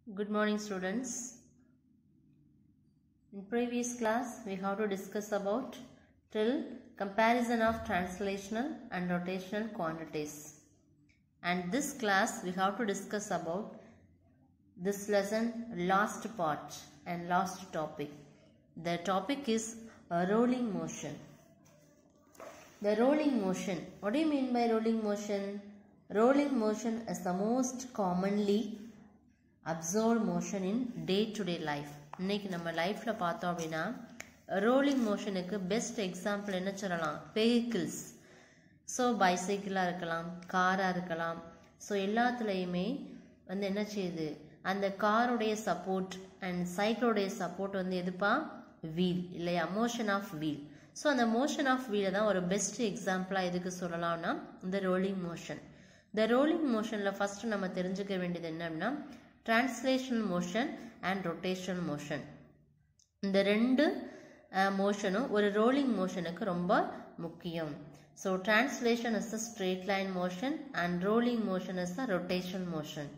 Good morning, students. In previous class, we have to discuss about comparison of translational and rotational quantities. And this class, we have to discuss about this lesson last part and last topic. The topic is rolling motion. The rolling motion. What do you mean by rolling motion? Rolling motion is the most commonly observed motion in day-to-day life. இன்னைக்கு நம்ம லைஃப்ல பார்த்தோம் அப்படின்னா rolling மோஷனுக்கு best example என்ன சொல்லலாம்? Vehicles. So பைசைக்கிளாக இருக்கலாம், காராக இருக்கலாம். ஸோ எல்லாத்துலேயுமே வந்து என்ன செய்யுது, அந்த காரோடைய சப்போர்ட் அண்ட் சைக்கிளோடைய சப்போர்ட் வந்து எதுப்பா? வீல் இல்லையா? Motion of wheel. ஸோ அந்த மோஷன் ஆஃப் வீலை தான் ஒரு பெஸ்ட் எக்ஸாம்பிளாக எதுக்கு சொல்லலாம்னா இந்த ரோலிங் மோஷன். இந்த ரோலிங் மோஷனில் ஃபர்ஸ்ட் நம்ம தெரிஞ்சுக்க வேண்டியது என்ன அப்படின்னா translational motion and rotational motion. இந்த ரெண்டு மோஷனும் ஒரு ரோலிங் மோஷனுக்கு ரொம்ப முக்கியம். So translation is the straight line motion and rolling motion is the rotational motion.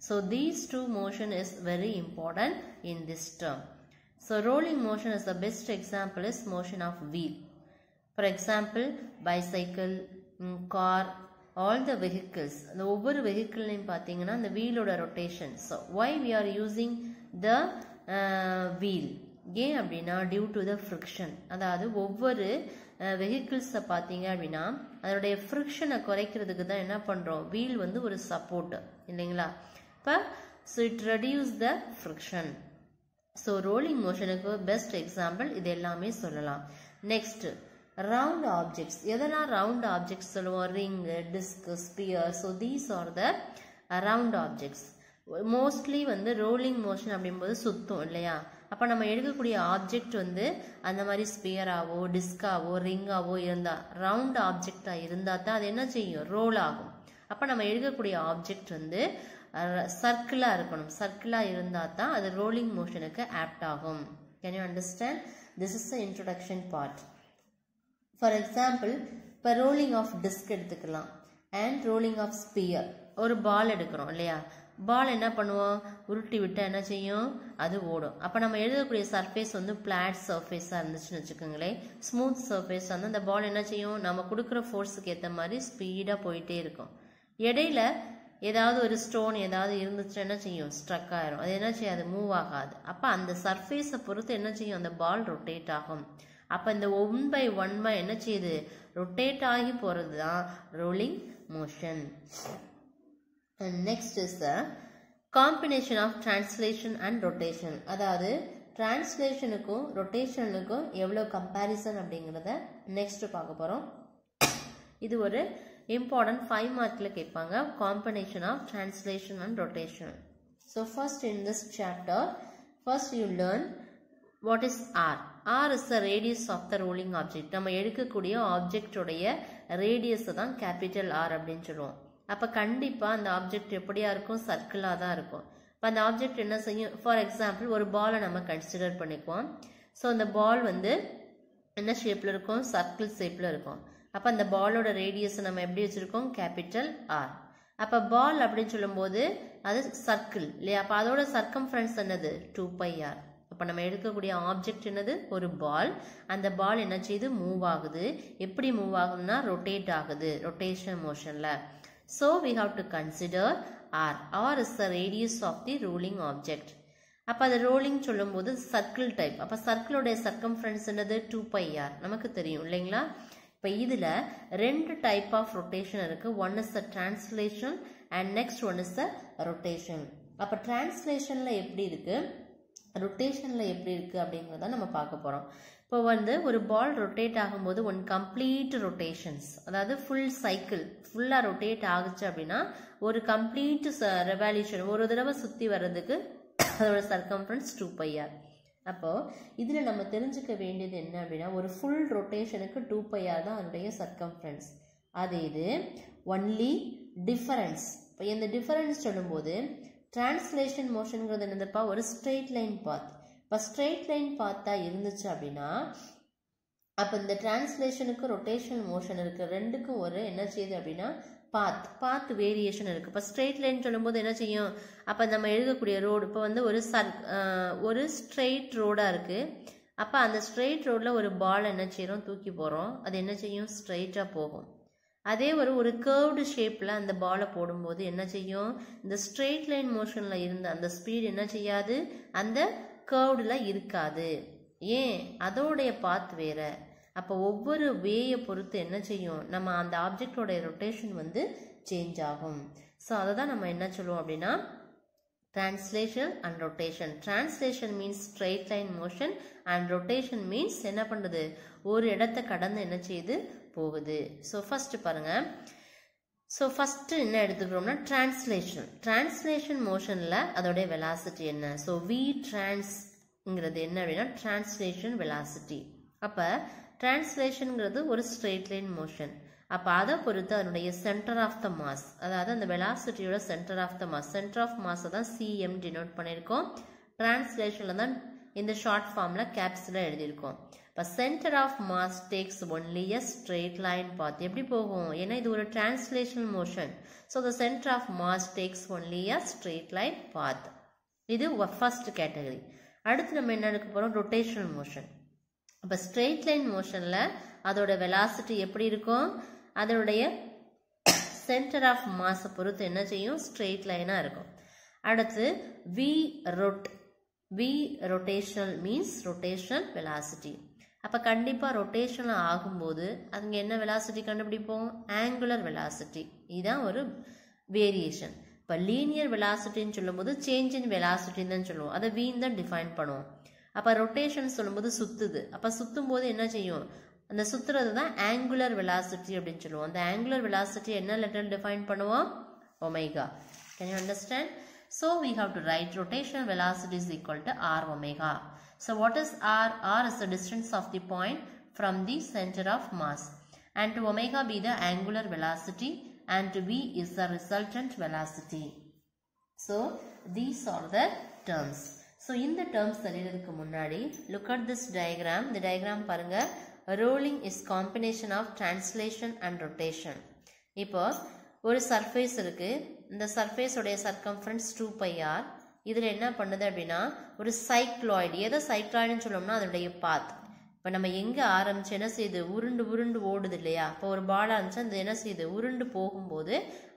So these two motion is very important in this term. So rolling motion is the best example is motion of wheel. For example, bicycle, car, all the vehicles. The over vehicle name pathina the wheel or rotation. So why we are using the wheel? ஏன் அப்படின்னா due to the friction. அதாவது ஒவ்வொரு vehicles பார்த்தீங்க அப்படின்னா அதனுடைய ஃப்ரிக்ஷனை குறைக்கிறதுக்கு தான் என்ன பண்றோம்? வீல் வந்து ஒரு சப்போர்ட் இல்லைங்களா? இப்போ so it reduce the friction. So rolling motionக்கு best example இது எல்லாமே சொல்லலாம். Next, round objects. எதெல்லாம் round objects சொல்லுவோம்? ring, disc, sphere. So these are the round objects. Mostly வந்து ரோலிங் மோஷன் அப்படிங்கும்போது சுத்தும் இல்லையா? அப்போ நம்ம எடுக்கக்கூடிய ஆப்ஜெக்ட் வந்து அந்த மாதிரி ஸ்பியராவோ டிஸ்காவோ ரிங்காவோ இருந்தா ரவுண்ட் ஆப்ஜெக்டா இருந்தா தான் அது என்ன செய்யும்? ரோல் ஆகும். அப்போ நம்ம எடுக்கக்கூடிய ஆப்ஜெக்ட் வந்து சர்க்கிளா இருக்கணும். சர்க்கிளா இருந்தா தான் அது ரோலிங் மோஷனுக்கு ஆப்ட் ஆகும். Can you understand? This is the introduction part. For example இப்போ ரோலிங் ஆஃப் டிஸ்க் எடுத்துக்கலாம் அண்ட் ரோலிங் ஆஃப் ஸ்பியர். ஒரு பால் எடுக்கிறோம் இல்லையா? பால் என்ன பண்ணுவோம்? உருட்டி விட்டால் என்ன செய்யும்? அது ஓடும். அப்போ நம்ம எழுதக்கூடிய சர்ஃபேஸ் வந்து பிளாட் சர்ஃபேஸாக இருந்துச்சுன்னு வச்சுக்கோங்களேன், ஸ்மூத் சர்ஃபேஸ் வந்து அந்த பால் என்ன செய்யும்? நம்ம கொடுக்குற ஃபோர்ஸுக்கு ஏற்ற மாதிரி ஸ்பீடாக போயிட்டே இருக்கும். இடையில ஏதாவது ஒரு ஸ்டோன் ஏதாவது இருந்துச்சுன்னா என்ன செய்யும்? ஸ்ட்ரக் ஆயிரும். அது என்ன செய்யாது? மூவ் ஆகாது. அப்போ அந்த சர்ஃபேஸை பொறுத்து என்ன செய்யும்? அந்த பால் ரொட்டேட் ஆகும். அப்போ இந்த 1/1 என்ன செய்யுது? ரொட்டேட் ஆகி போகிறது தான் rolling motion. Next is the combination of translation and rotation. அதாவது டிரான்ஸ்லேஷனுக்கும் ரொட்டேஷனுக்கும் எவ்வளோ கம்பேரிசன் அப்படிங்கிறத நெக்ஸ்ட் பார்க்க போகிறோம். இது ஒரு இம்பார்ட்டன்ட் 5 மார்க்கில் கேட்பாங்க, combination of translation and rotation. So first in this chapter first you learn what is R. R is the radius of the rolling object. நம்ம எடுக்கக்கூடிய ஆப்ஜெக்டோடைய ரேடியஸ் தான் கேபிட்டல் R அப்படின்னு சொல்லுவோம். அப்போ கண்டிப்பாக அந்த ஆப்ஜெக்ட் எப்படியா இருக்கும்? சர்க்கிளாக தான் இருக்கும். இப்போ அந்த ஆப்ஜெக்ட் என்ன செய்யும்? ஃபார் எக்ஸாம்பிள் ஒரு பாலை நம்ம கன்சிடர் பண்ணிக்குவோம். ஸோ அந்த பால் வந்து என்ன ஷேப்பில் இருக்கும்? சர்க்கிள் ஷேப்பில் இருக்கும். அப்போ அந்த பாலோட ரேடியஸ் நம்ம எப்படி வச்சுருக்கோம்? Capital R. அப்போ பால் அப்படின்னு சொல்லும்போது அது சர்க்கிள் இல்லையா? அப்போ அதோட சர்க்கம்ஃபரன்ஸ் என்னது? 2πr. அப்போ நம்ம எடுக்கக்கூடிய ஆப்ஜெக்ட் என்னது? ஒரு பால். அந்த பால் என்ன செய்யுது? மூவ் ஆகுது. எப்படி மூவ் ஆகுதுன்னா ரொட்டேட் ஆகுது, ரொட்டேஷன் மோஷன்ல. So we have to consider R. R is the radius of the rolling object. அப்போ அது ரோலிங் சொல்லும்போது சர்க்கிள் டைப். அப்போ சர்க்கிளோடைய சர்க்கம்ஃபரன்ஸ் என்னது? 2πr. நமக்கு தெரியும் இல்லைங்களா? இப்போ இதில் 2 டைப் ஆஃப் ரொட்டேஷன் இருக்கு. One is the translation and next one is the rotation. அப்போ டிரான்ஸ்லேஷன்ல எப்படி இருக்கு, ரொட்டேஷனில் எப்படி இருக்குது அப்படிங்கிறத நம்ம பார்க்க போகிறோம். இப்போ வந்து ஒரு பால் ரொட்டேட் ஆகும்போது ஒன் கம்ப்ளீட் ரொட்டேஷன்ஸ், அதாவது ஃபுல் சைக்கிள் ஃபுல்லாக ரொட்டேட் ஆகுச்சு அப்படின்னா ஒரு கம்ப்ளீட் ரெவல்யூஷன் ஒரு தடவை சுற்றி வர்றதுக்கு அதோட சர்க்கம்ஃபரன்ஸ் 2πr. அப்போது இதில் நம்ம தெரிஞ்சுக்க வேண்டியது என்ன அப்படின்னா ஒரு ஃபுல் ரொட்டேஷனுக்கு 2πr தான் அதனுடைய சர்க்கம்ஃபரன்ஸ். அது இது ஒன்லி டிஃபரன்ஸ். இப்போ இந்த டிஃபரன்ஸ் சொல்லும்போது டிரான்ஸ்லேஷன் மோஷன்ங்கிறது என்னதுப்பா? ஒரு ஸ்ட்ரெயிட் லைன் பாத். இப்போ ஸ்ட்ரெயிட் லைன் பாத்தா இருந்துச்சு அப்படின்னா அப்போ இந்த டிரான்ஸ்லேஷனுக்கு ரொட்டேஷன் மோஷன் இருக்கு, ரெண்டுக்கும் ஒரு என்ன செய்யுது அப்படின்னா பாத் வேரியேஷன் இருக்கு. இப்போ ஸ்ட்ரெயிட் லைன் சொல்லும்போது என்ன செய்யும், அப்போ நம்ம எழுதக்கூடிய ரோடு இப்போ வந்து ஒரு ஸ்ட்ரெயிட் ரோடாக இருக்கு. அப்போ அந்த ஸ்ட்ரெயிட் ரோடில் ஒரு பால் என்ன செய்யறோம், தூக்கி போகிறோம். அது என்ன செய்யும், ஸ்ட்ரெயிட்டாக போகும். அதே ஒரு கேர்வ்டு ஷேப்பில் அந்த பாலை போடும்போது என்ன செய்யும், இந்த ஸ்ட்ரெயிட் லைன் மோஷனில் இருந்த அந்த ஸ்பீடு என்ன செய்யாது, அந்த கேர்வ்டில் இருக்காது. ஏன், அதோடைய பாத் வேற. அப்போ ஒவ்வொரு வேயை பொறுத்து என்ன செய்யும், நம்ம அந்த ஆப்ஜெக்டோடைய ரொட்டேஷன் வந்து சேஞ்ச் ஆகும். ஸோ அதை தான் நம்ம என்ன சொல்லுவோம் அப்படின்னா translation and rotation. Translation means straight line motion and rotation means என்ன பண்ணுது, ஒரு இடத்தை கடந்து என்ன செய்யுது, போகுது. ஸோ ஃபர்ஸ்ட் பாருங்க. ஸோ ஃபர்ஸ்ட் என்ன எடுத்துக்கிறோம்னா டிரான்ஸ்லேஷன் மோஷனில் அதோடைய வெலாசிட்டி என்ன. ஸோ வி டிரான்ஸ்ங்கிறது என்ன அப்படின்னா டிரான்ஸ்லேஷன் வெலாசிட்டி. அப்போ டிரான்ஸ்லேஷனுங்கிறது ஒரு ஸ்ட்ரெயிட் லைன் மோஷன். அப்போ அதை பொறுத்து அதனுடைய சென்டர் ஆஃப் த மாஸ், அதாவது அந்த வெலாசிட்டியோட centre of the mass, centre of மாஸை தான் சிஎம் டினோட் பண்ணியிருக்கோம். டிரான்ஸ்லேஷனில் தான் இந்த ஷார்ட் ஃபார்மில் கேப்ஸில் எழுதியிருக்கோம். இப்போ centre of mass takes only a straight line path. எப்படி போகும், ஏன்னா இது ஒரு translation motion. So the centre of mass takes only a straight line path. இது ஃபர்ஸ்ட் கேட்டகரி. அடுத்து நம்ம என்ன எடுக்க போகிறோம், ரொட்டேஷனல் மோஷன். இப்போ ஸ்ட்ரெயிட் லைன் மோஷனில் அதோட வெலாசிட்டி எப்படி இருக்கும், அதனுடைய சென்டர் ஆஃப் மாஸை பொறுத்து என்ன செய்யும், ஸ்ட்ரெயிட் லைனாக இருக்கும். அடுத்து we rotational means rotational velocity. அப்போ கண்டிப்பாக ரொட்டேஷனல் ஆகும்போது அங்கே என்ன வெலாசிட்டி கண்டுபிடிப்போம், ஆங்குலர் வெலாசிட்டி. இதுதான் ஒரு வேரியேஷன். இப்போ லீனியர் வெலாசிட்டின்னு சொல்லும்போது சேஞ்ச் இன் வெலாசிட்டின்னு தான் சொல்லுவோம், அதை வீண் தான் டிஃபைன் பண்ணுவோம். அப்போ ரொட்டேஷன் சொல்லும்போது சுத்துது. அப்போ சுத்தும் போது என்ன செய்யும், அந்த சுத்துறது தான் ஆங்குலர் வெலாசிட்டி அப்படின்னு சொல்லுவோம். அந்த ஆங்குலர் வெலாசிட்டி என்ன லெட்டர் டிஃபைன் பண்ணுவோம், omega. Can you understand? So we have to write rotational velocity is equal to r omega. So what is r? R is the distance of the point from the center of mass, and to omega be the angular velocity, and to v is the resultant velocity. So these are the terms. So in the terms தெரியறதுக்கு முன்னாடி look at this diagram. The diagram பாருங்க. Rolling is combination of translation and rotation. இப்போ ஒரு surface இருக்கு. இந்த surface உடைய circumference 2πr. இதில் என்ன பண்ணுது அப்படின்னா ஒரு சைக்ளாய்டு. எதை சைக்ளாய்டுன்னு சொல்லணும்னா அதனுடைய பாத். இப்போ நம்ம எங்கே ஆரம்பிச்சு என்ன செய்யுது, உருண்டு ஓடுது இல்லையா. இப்போ ஒரு பால் ஆரம்பிச்சு அந்த என்ன செய்யுது, உருண்டு போகும்போது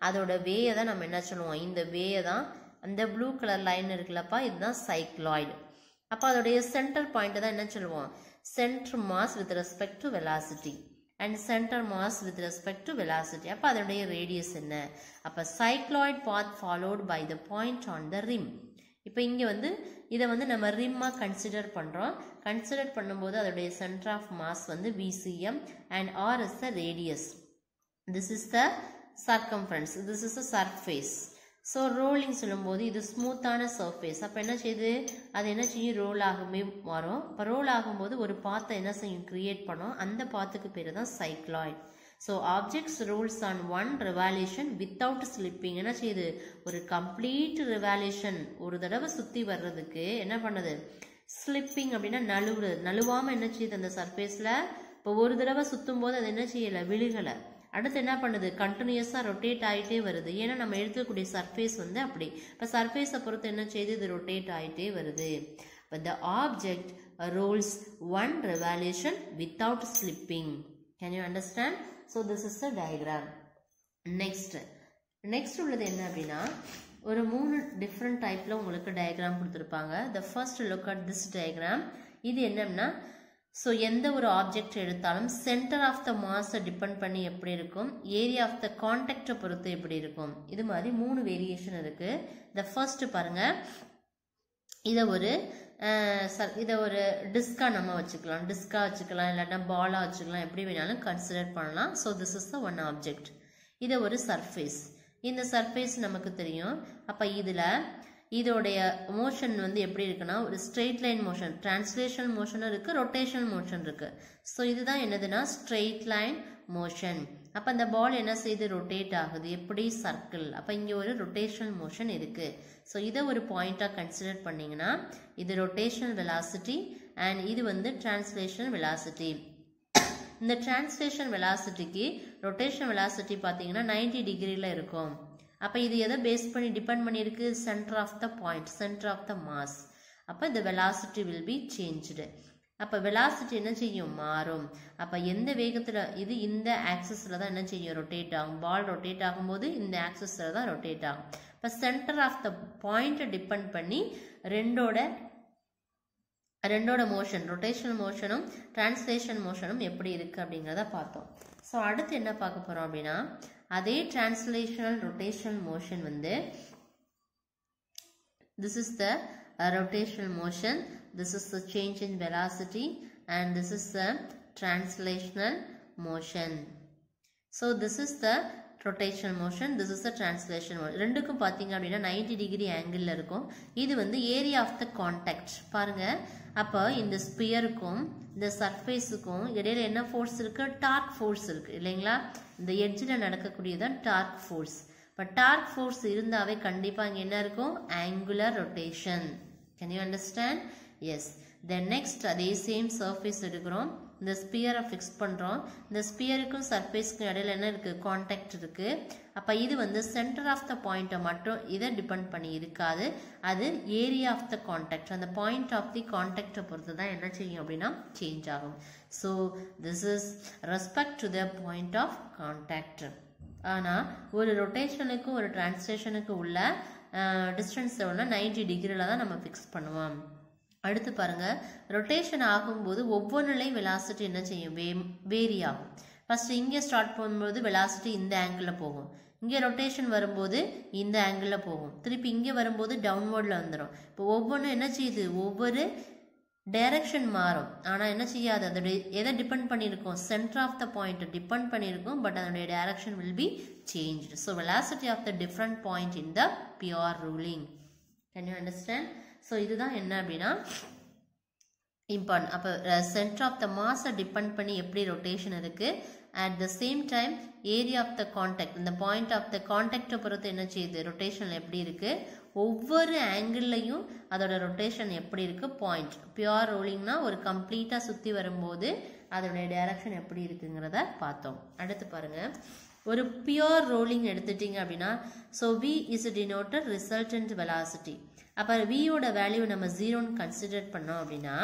அதோட வேயை தான் நம்ம என்ன சொல்லுவோம், இந்த வேயை தான் அந்த ப்ளூ கலர் லைன் இருக்குல்லப்பா, இதுதான் சைக்ளாய்டு. அப்போ அதோடைய சென்டர் பாயிண்ட் தான் என்ன சொல்லுவோம், centre mass with respect to velocity and center mass with respect to velocity. அப்போ அதனுடைய ரேடியஸ் என்ன. அப்போ cycloid path followed by the point on the rim. இப்போ இங்கே வந்து இதை வந்து நம்ம ரிம்மாக கன்சிடர் பண்ணுறோம். கன்சிடர் பண்ணும்போது அதோடைய சென்டர் ஆஃப் மாஸ் வந்து VCM and R is the radius. This is the circumference. This is the surface. So rolling சொல்லும்போது இது ஸ்மூத்தான சர்ஃபேஸ். அப்போ என்ன செய்யுது, அது என்ன செய்யும், ரோல் ஆகுமே வரும். இப்போ ரோல் ஆகும்போது ஒரு பாத்தை என்ன செய்யும், கிரியேட் பண்ணும். அந்த பாத்துக்கு பேர் தான் cycloid. So objects rolls on one revolution without slipping. என்ன செய்யுது, ஒரு கம்ப்ளீட் ரெவால்யூஷன் ஒரு தடவை சுற்றி வர்றதுக்கு என்ன பண்ணுது, ஸ்லிப்பிங் அப்படின்னா நழுவாமல் என்ன செய்யுது அந்த சர்ஃபேஸில். இப்போ ஒரு தடவை சுற்றும் போது அது என்ன செய்யலை, விழுகலை. அடுத்து என்ன பண்ணுது, கண்டினியூஸாக ரொட்டேட் ஆகிட்டே வருது. ஏன்னா நம்ம எடுத்துக்கூடிய சர்ஃபேஸ் வந்து அப்படி. இப்போ சர்ஃபேஸை பொறுத்து என்ன செய்யுது, இது ரொட்டேட் ஆகிட்டே வருது. இப்போ the object rolls one revolution without slipping. Can you understand? So this is the diagram. Next உள்ளது என்ன அப்படின்னா ஒரு 3 டிஃப்ரெண்ட் டைப்பில் உங்களுக்கு டயக்ராம் கொடுத்துருப்பாங்க. The first look at this diagram. இது என்னன்னா, ஸோ எந்த ஒரு ஆப்ஜெக்ட் எடுத்தாலும் சென்டர் ஆஃப் த மாஸை டிபெண்ட் பண்ணி எப்படி இருக்கும், ஏரியா ஆஃப் த கான்டாக்டை பொறுத்து எப்படி இருக்கும். இது மாதிரி 3 வேரியேஷன் இருக்கு. த ஃபர்ஸ்ட் பாருங்க, இதை ஒரு டிஸ்கா நம்ம வச்சுக்கலாம், இல்லாட்டா பாலா வச்சுக்கலாம், எப்படி வேணாலும் கன்சிடர் பண்ணலாம். So this is the one object. இது ஒரு சர்ஃபேஸ். இந்த சர்ஃபேஸ் நமக்கு தெரியும். அப்போ இதோடைய மோஷன் வந்து எப்படி இருக்குன்னா ஒரு ஸ்ட்ரெயிட் லைன் மோஷன், டிரான்ஸ்லேஷன் மோஷனும் இருக்கு, ரொட்டேஷனல் மோஷன் இருக்கு. ஸோ இதுதான் என்னதுன்னா ஸ்ட்ரெயிட் லைன் மோஷன். அப்போ அந்த பால் என்ன செய்யுது, ரொட்டேட் ஆகுது. எப்படி, சர்க்கிள். அப்போ இங்கே ஒரு ரொட்டேஷனல் மோஷன் இருக்கு. ஸோ இதை ஒரு பாயிண்டாக கன்சிடர் பண்ணிங்கன்னா இது ரொட்டேஷனல் வெலாசிட்டி அண்ட் இது வந்து டிரான்ஸ்லேஷனல் வெலாசிட்டி. இந்த டிரான்ஸ்லேஷன் வெலாசிட்டிக்கு ரொட்டேஷன் வெலாசிட்டி பார்த்தீங்கன்னா 90 டிகிரியில் இருக்கும். அப்போ இது எதை பேஸ் பண்ணி டிபெண்ட் பண்ணியிருக்கு? Centre of the point, centre of the mass. அப்போ இந்த வெலாசிட்டி வில் பி சேஞ்ச்டு. அப்போ வெலாசிட்டி என்ன செய்யும்? மாறும். அப்போ எந்த வேகத்தில் இது இந்த ஆக்சிஸில் தான் என்ன செய்யும்? ரொட்டேட் ஆகும். பால் ரொட்டேட் ஆகும்போது இந்த ஆக்சிஸில் தான் ரொட்டேட் ஆகும். இப்போ சென்டர் ஆஃப் த பாயிண்ட்டை டிபெண்ட் பண்ணி ரெண்டோட மோஷன், ரொட்டேஷனல் மோஷனும் டிரான்ஸ்லேஷன் மோஷனும் எப்படி இருக்குது அப்படிங்கிறத பார்த்தோம். ஸோ அடுத்து என்ன பார்க்க போகிறோம் அப்படின்னா, அதே டிரான்ஸ்லேஷனல் ரொட்டேஷனல் மோஷன் வந்து this is the rotational motion, this is the change in velocity, and this is the translational motion. So this is the rotational motion, this is the translation motion. ரெண்டுக்கும் பார்த்தீங்க அப்படின்னா 90 degree ஆங்கிளில் இருக்கும். இது வந்து area of the contact பாருங்க. அப்போ இந்த ஸ்பியருக்கும் இந்த சர்ஃபேஸுக்கும் இடையில என்ன ஃபோர்ஸ் இருக்கு? டார்க் ஃபோர்ஸ் இருக்கு இல்லைங்களா? இந்த எட்ஜில் நடக்கக்கூடியதான் டார்க் ஃபோர்ஸ். இப்போ டார்க் ஃபோர்ஸ் இருந்தாவே கண்டிப்பாக இங்கே என்ன இருக்கும்? Angular rotation. Can you understand? Yes. Then next அதே சேம் சர்ஃபேஸ் எடுக்கிறோம், இந்த ஸ்பியரை ஃபிக்ஸ் பண்ணுறோம். இந்த ஸ்பியருக்கும் சர்ஃபேஸ்க்கும் இடையில என்ன இருக்குது? கான்டாக்ட் இருக்குது. அப்போ இது வந்து சென்டர் ஆஃப் த பாயிண்ட்டை மட்டும் இதை டிபெண்ட் பண்ணி இருக்காது, அது ஏரியா ஆஃப் த கான்டாக்ட், அந்த பாயிண்ட் ஆஃப் தி கான்டாக்டை பொறுத்து தான் என்ன செய்யும் அப்படின்னா சேஞ்ச் ஆகும். So this is respect to the point of contact. ஆனால் ஒரு ரொட்டேஷனுக்கு ஒரு டிரான்ஸ்லேஷனுக்கு உள்ள டிஸ்டன்ஸ் எவ்வளோனா 90 டிகிரியில் தான் நம்ம ஃபிக்ஸ் பண்ணுவோம். அடுத்து பாருங்கள், ரொட்டேஷன் ஆகும்போது ஒவ்வொன்றுலையும் வெலாசிட்டி என்ன செய்யும்? வேரி ஆகும். ஃபஸ்ட்டு இங்கே ஸ்டார்ட் பண்ணும்போது வெலாசிட்டி இந்த ஆங்கிளில் போகும், இங்கே ரொட்டேஷன் வரும்போது இந்த ஆங்கிளில் போகும், திருப்பி இங்கே வரும்போது டவுன்வர்டில் வந்துடும். இப்போ ஒவ்வொன்றும் என்ன செய்யுது? ஒவ்வொரு டைரக்ஷன் மாறும். ஆனால் என்ன செய்யாது? அதோடைய எதை டிபெண்ட் பண்ணியிருக்கோம்? Centre of the point depend பண்ணியிருக்கோம், பட் அதனுடைய direction will be changed. So velocity of the different point in the pure rolling. Can you understand? So இதுதான் என்ன அப்படின்னா இம்பார்ட்டன்ட். அப்போ சென்டர் ஆஃப் த மாஸை டிபெண்ட் பண்ணி எப்படி ரொட்டேஷன் இருக்குது, at the same time area of the contact, இந்த point of the கான்டாக்டை பொறுத்து என்ன செய்யுது? ரொட்டேஷன் எப்படி இருக்குது, ஒவ்வொரு ஆங்கிள்லையும் அதோட ரொட்டேஷன் எப்படி இருக்குது. பாயிண்ட் பியூர் ரோலிங்னா ஒரு கம்ப்ளீட்டாக சுற்றி வரும்போது அதோடைய டைரக்ஷன் எப்படி இருக்குங்கிறத பார்த்தோம். அடுத்து பாருங்கள், ஒரு பியூர் ரோலிங் எடுத்துட்டிங்க அப்படின்னா, so V is denoted resultant velocity. அப்போ வியோட வேல்யூ நம்ம 0ன்னு கன்சிடர் பண்ணோம் அப்படின்னா,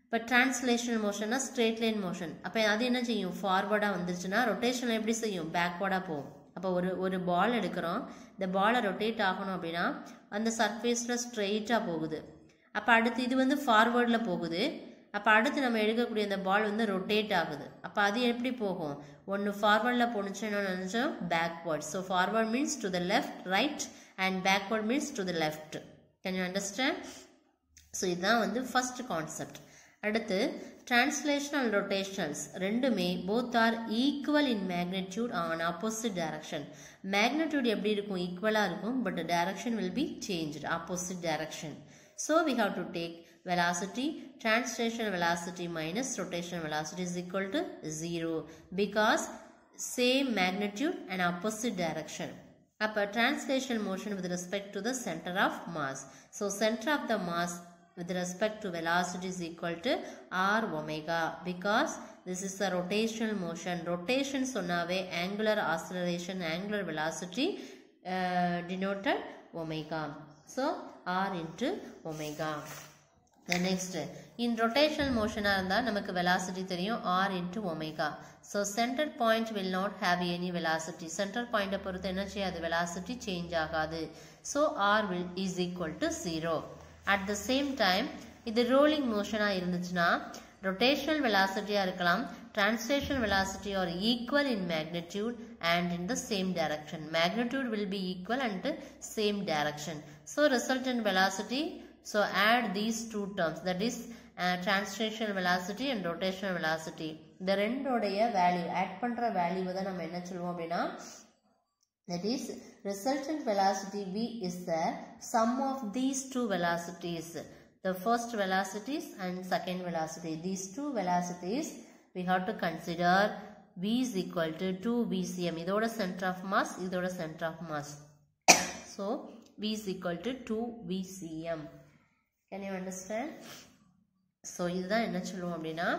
இப்போ டிரான்ஸ்லேஷனல் மோஷன்னா ஸ்ட்ரெயிட் லைன் மோஷன். அப்போ அது என்ன செய்யும்? ஃபார்வர்டாக வந்துருச்சுன்னா ரொட்டேஷன் எப்படி செய்யும்? பேக்வர்டாக போகும். அப்போ ஒரு பால் எடுக்கிறோம், இந்த பாலை ரொட்டேட் ஆகணும் அப்படின்னா அந்த சர்ஃபேஸில் ஸ்ட்ரெயிட்டாக போகுது. அப்போ அடுத்து இது வந்து ஃபார்வர்டில் போகுது. அப்போ அடுத்து நம்ம எடுக்கக்கூடிய அந்த பால் வந்து ரொட்டேட் ஆகுது. அப்போ அது எப்படி போகும்? ஒன்று ஃபார்வர்டில் போணுச்சு, இன்னொன்று நினச்சோம் backward. So forward means to the left right and backward means to the left. Can you understand? So இதுதான் வந்து ஃபர்ஸ்ட் கான்செப்ட். அடுத்து டிரான்ஸ்லேஷனல் ரொட்டேஷனல்ஸ் ரெண்டுமே both are equal in magnitude and opposite direction. Magnitude எப்படி இருக்கும்? ஈக்குவலாக இருக்கும், but direction will be changed, opposite direction. So we have to take velocity, translational velocity minus rotational velocity is equal to 0 because same magnitude and opposite direction. Upper translational motion with respect to the center of mass. So center of the mass with respect to velocity is equal to r omega because this is a rotational motion. Rotation sonave angular acceleration, angular velocity denoted omega. So r into omega. The next, in rotational motion namakku velocity theriyum r into omega. So center point will not have any velocity. Center point poruthu enna cheyyadu? Velocity change agadu. So r is equal to 0. At the same time, idu rolling motion ah irundhuchna rotational velocity ah irkalam, translational velocity are equal in magnitude and in the same direction. Magnitude will be equal and same direction. So resultant velocity, so add these two terms, that is translational velocity and rotational velocity. The ரெண்டோடைய value add பண்ற வேல்யூவை தான் நம்ம என்ன சொல்லுவோம் அப்படின்னா, that is resultant velocity V is the sum of these two velocities, the first velocities and second velocity. These two velocities we have to consider. V is equal to 2 VCM. இதோட center of mass, இதோட center of mass. So V is equal to 2 VCM. Can you understand? So இதுதான் என்ன சொல்லுவோம் அப்படின்னா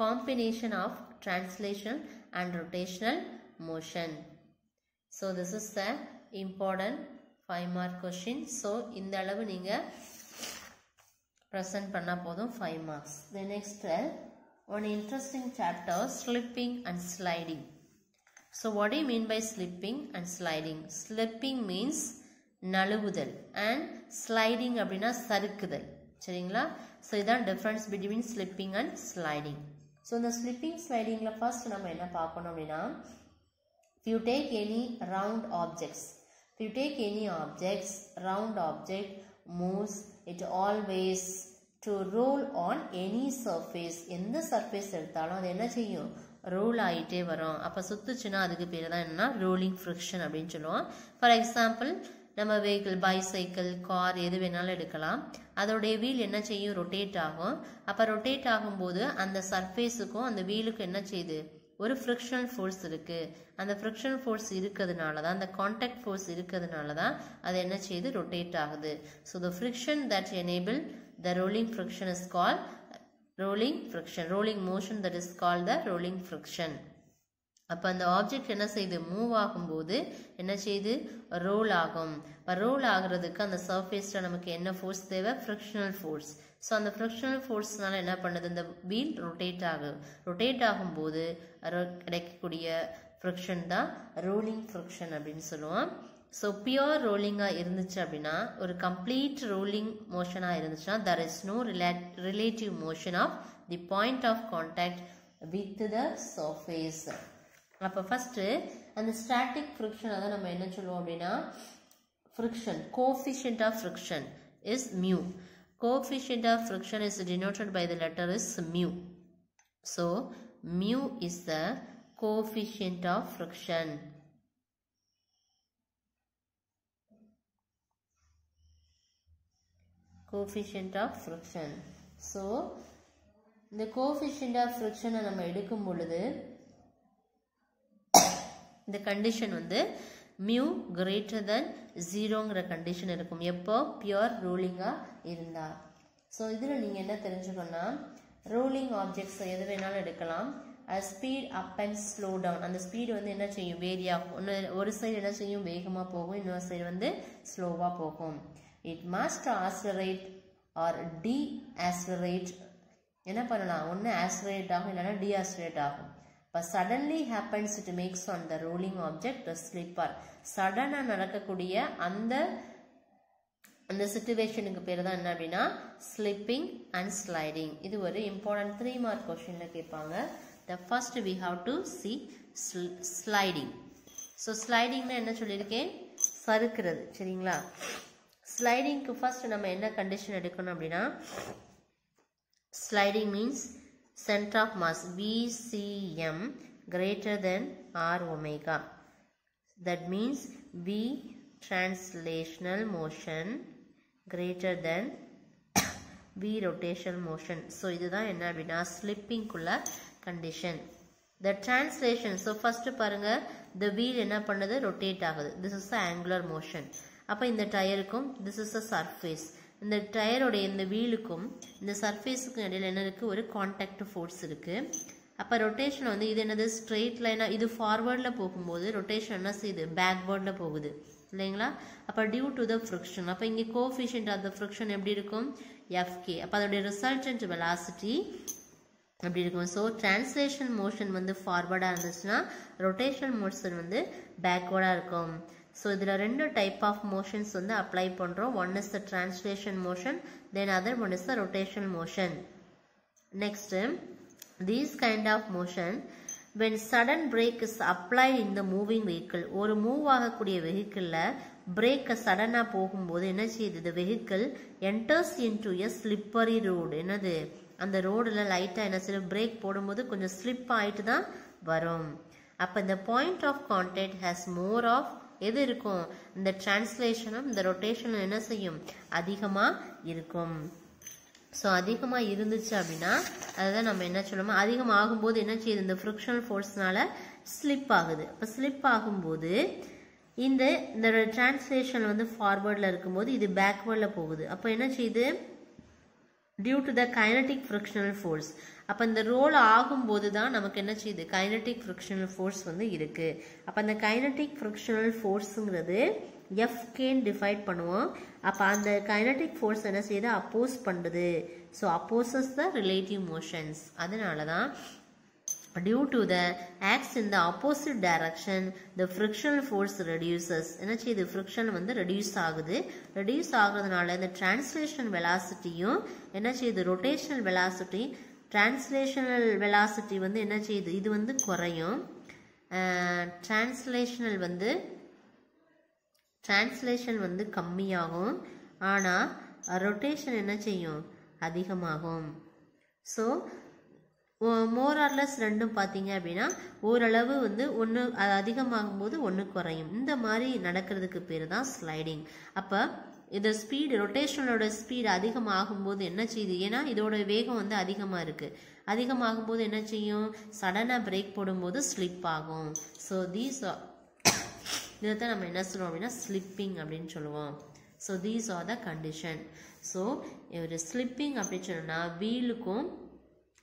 combination of translational and rotational motion. So this is the important 5 mark question. So இந்த அளவு நீங்க present பண்ணா போதும் 5 marks. The next one interesting chapter, slipping and sliding. So what do you mean by slipping and sliding? Slipping means நழுவுதல் and sliding அப்படினா சறுக்குதல். சரிங்களா? So இதான் difference between slipping and sliding. So இந்த slipping slidingல first நம்ம என்ன பார்க்கணும் அப்படினா, if you take any round objects, round object moves it always to roll on any surface. எந்த surface எடுத்தாலும் அது என்ன செய்யும்? roll ஆயிட்டே வரும். அப்ப சுத்துச்சுனா அதுக்கு பேரு தான் என்னன்னா rolling friction அப்படினு சொல்லுவோம். For example, நம்ம vehicle, bicycle, car எது வேணாலும் எடுக்கலாம். அதோட வீல் என்ன செய்யும்? rotate ஆகும். அப்ப rotate ஆகும்போது அந்த surfaceக்கும் அந்த வீலுக்கும் என்ன செய்யுது? ஒரு frictional force இருக்கு. அந்த frictional force இருக்கிறதுனால தான், அந்த contact force இருக்கிறதுனால தான் அது என்ன செய்யுது? rotate ஆகுது. So the friction that enable the rolling friction is called rolling friction. Rolling motion that is called the rolling friction. அப்ப அந்த ஆப்ஜெக்ட் என்ன செய்யுது? மூவ் ஆகும்போது என்ன செய்யுது? ரோல் ஆகும். அப்ப ரோல் ஆகுறதுக்கு அந்த சர்ஃபேஸ்ல நமக்கு என்ன ஃபோர்ஸ் தேவை? Frictional force. ஸோ அந்த ஃப்ரிக்ஷனல் ஃபோர்ஸ்னால என்ன பண்ணுது? இந்த வீல் ரொட்டேட் ஆகும். ரொட்டேட் ஆகும்போது கிடைக்கக்கூடிய ஃப்ரிக்ஷன் தான் ரோலிங் ஃப்ரிக்ஷன் அப்படின்னு சொல்லுவோம். ஸோ பியூர் ரோலிங்காக இருந்துச்சு அப்படின்னா, ஒரு கம்ப்ளீட் ரோலிங் மோஷனாக இருந்துச்சுன்னா, there is no relative motion of the point of contact with the surface. அப்போ ஃபர்ஸ்ட் அந்த ஸ்டாட்டிக் ஃப்ரிக்ஷன் தான் நம்ம என்ன சொல்லுவோம் அப்படின்னா, friction, coefficient of friction is mu. Coefficient of friction is denoted by the letter is mu. So mu is the coefficient of friction. Coefficient of friction. So the coefficient of friction நம்ம எடுக்கும் பொழுது இந்த condition வந்து mu greater than 0ங்கிற condition இருக்கும். எப்போ? Pure ரோலிங்கா இருந்தா. So இதில் நீங்கள் என்ன தெரிஞ்சுக்கணும்னா, ரோலிங் ஆப்ஜெக்ட்ஸ் எது வேணாலும் எடுக்கலாம். Speed up and slow down. அந்த ஸ்பீடு வந்து என்ன செய்யும்? வேரி ஆகும். ஒரு சைடு என்ன செய்யும்? வேகமாக போகும், இன்னொரு சைடு வந்து ஸ்லோவாக போகும். It must accelerate or decelerate. என்ன பண்ணலாம்? ஒன்று ஆக்ஸலரேட் ஆகும், இல்லைன்னா டீஆக்ஸலரேட் ஆகும். But suddenly happens, it makes on the rolling object a slipper. Sudden நடக்கக்கூடிய அந்த சிச்சுவேஷனுக்கு பேர் தான் என்ன அப்படின்னா ஸ்லிப்பிங் அண்ட் ஸ்லைடிங். இது ஒரு இம்பார்ட்டன்ட் 3 மார்க் கொஸ்டின்ல கேட்பாங்க. The first we have to see sliding. So slidingனா என்ன சொல்லியிருக்கேன்? சறுக்குறது. சரிங்களா? ஸ்லைடிங்க்கு ஃபர்ஸ்ட் நம்ம என்ன கண்டிஷன் எடுக்கணும் அப்படின்னா, sliding means center of mass VCM greater than R omega. That means V translational motion greater than V rotational motion. So இதுதான் என்ன அப்படின்னா ஸ்லிப்பிங் குள்ள condition. The translation, so first பாருங்க, the wheel என்ன பண்ணுது? rotate ஆகுது. This is the angular motion. அப்ப இந்த டயருக்கும் this is the surface. இந்த டயரோட இந்த வீலுக்கும் இந்த சர்ஃபேஸுக்கும் இடையில என்ன இருக்கு? ஒரு கான்டாக்ட் ஃபோர்ஸ் இருக்கு. அப்போ ரொட்டேஷன் வந்து இது என்னது? ஸ்ட்ரெயிட் லைனா இது ஃபார்வர்டில் போகும்போது ரொட்டேஷன் என்ன செய்யுது? பேக்வேர்டில் போகுது இல்லைங்களா? அப்போ டியூ டு த ஃப்ரிக்ஷன். அப்போ இங்கே கோஎஃபிஷியன்ட் ஆஃப் த ஃப்ரிக்ஷன் எப்படி இருக்கும்? FK. அப்போ அதோடைய ரிசல்டன்ட் வெலாசிட்டி அப்படி இருக்கும். ஸோ டிரான்ஸ்லேஷன் மோஷன் வந்து ஃபார்வர்டாக இருந்துச்சுன்னா ரொட்டேஷன் மோஷன் வந்து பேக்வேர்டாக இருக்கும். So இதில் 2 type of motions வந்து apply பண்ணுறோம். One is the translation motion, then other one is the rotational motion. Next, these kind of motion, when sudden brake is applied in the moving vehicle, ஒரு move ஆகக்கூடிய வெஹிக்கிளில் பிரேக்கை சடனாக போகும்போது என்ன செய்யுது? the vehicle enters into a slippery road. என்னது? அந்த ரோடில் லைட்டாக என்ன செய்யும்? பிரேக் போடும்போது கொஞ்சம் ஸ்லிப் ஆகிட்டு தான் வரும். அப்போ இந்த point of contact has more of எது இருக்கும்? இந்த டிரான்ஸ்லேஷனும் இந்த ரொட்டேஷனும் என்ன செய்யும்? அதிகமாக இருக்கும். ஸோ அதிகமாக இருந்துச்சு அப்படின்னா அதுதான் நம்ம என்ன சொல்லணுமோ, அதிகமாக ஆகும்போது என்ன செய்யுது? இந்த ஃப்ரிக்ஷனல் ஃபோர்ஸ்னால ஸ்லிப் ஆகுது. அப்போ ஸ்லிப் ஆகும்போது இந்த டிரான்ஸ்லேஷன் வந்து ஃபார்வர்டில் இருக்கும்போது இது பேக்வேர்டில் போகுது. அப்போ என்ன செய்யுது? Due to the kinetic frictional force. அப்போ இந்த ரோல் ஆகும்போது தான் நமக்கு என்ன செய்யுது, கைனடிக் ஃப்ரிக்ஷனல் ஃபோர்ஸ் வந்து இருக்கு. அப்போ அந்த கைனடிக் ஃப்ரிக்ஷனல் ஃபோர்ஸுங்கிறது எஃப்கேன்னு டிஃபைன் பண்ணுவோம். அப்போ அந்த கைனடிக் ஃபோர்ஸ் என்ன செய்யுது, அப்போஸ் பண்ணுது. So opposes the relative motions. அதனால தான் due to the acts in the opposite direction the frictional force reduces. என்ன செய்யுது, friction வந்து reduce ஆகுது. reduce ஆகுறதுனால இந்த translational velocityயும் என்ன செய்யுது, rotational velocity, translational velocity வந்து என்ன செய்யுது, இது வந்து குறையும். translation வந்து கம்மியாகும். ஆனால் rotation என்ன செய்யும், அதிகமாகும். ஸோ மோர் ஆர் லெஸ் ரெண்டும் பார்த்தீங்க அப்படின்னா ஓரளவு வந்து ஒன்று அதிகமாகும் போது ஒன்று குறையும். இந்த மாதிரி நடக்கிறதுக்கு பேர் தான் ஸ்லைடிங். அப்போ இந்த ஸ்பீடு, ரொட்டேஷனோட ஸ்பீடு அதிகமாகும் போது என்ன செய்யுது, ஏன்னா இதோட வேகம் வந்து அதிகமாக இருக்குது. அதிகமாகும் போது என்ன செய்யும், சடனாக பிரேக் போடும்போது ஸ்லிப் ஆகும். ஸோ இதை தான் நம்ம என்ன சொல்லுவோம் அப்படின்னா ஸ்லிப்பிங் அப்படின்னு சொல்லுவோம். So these are the condition. So ஒரு ஸ்லிப்பிங் அப்படின்னு சொன்னோம்னா வீலுக்கும்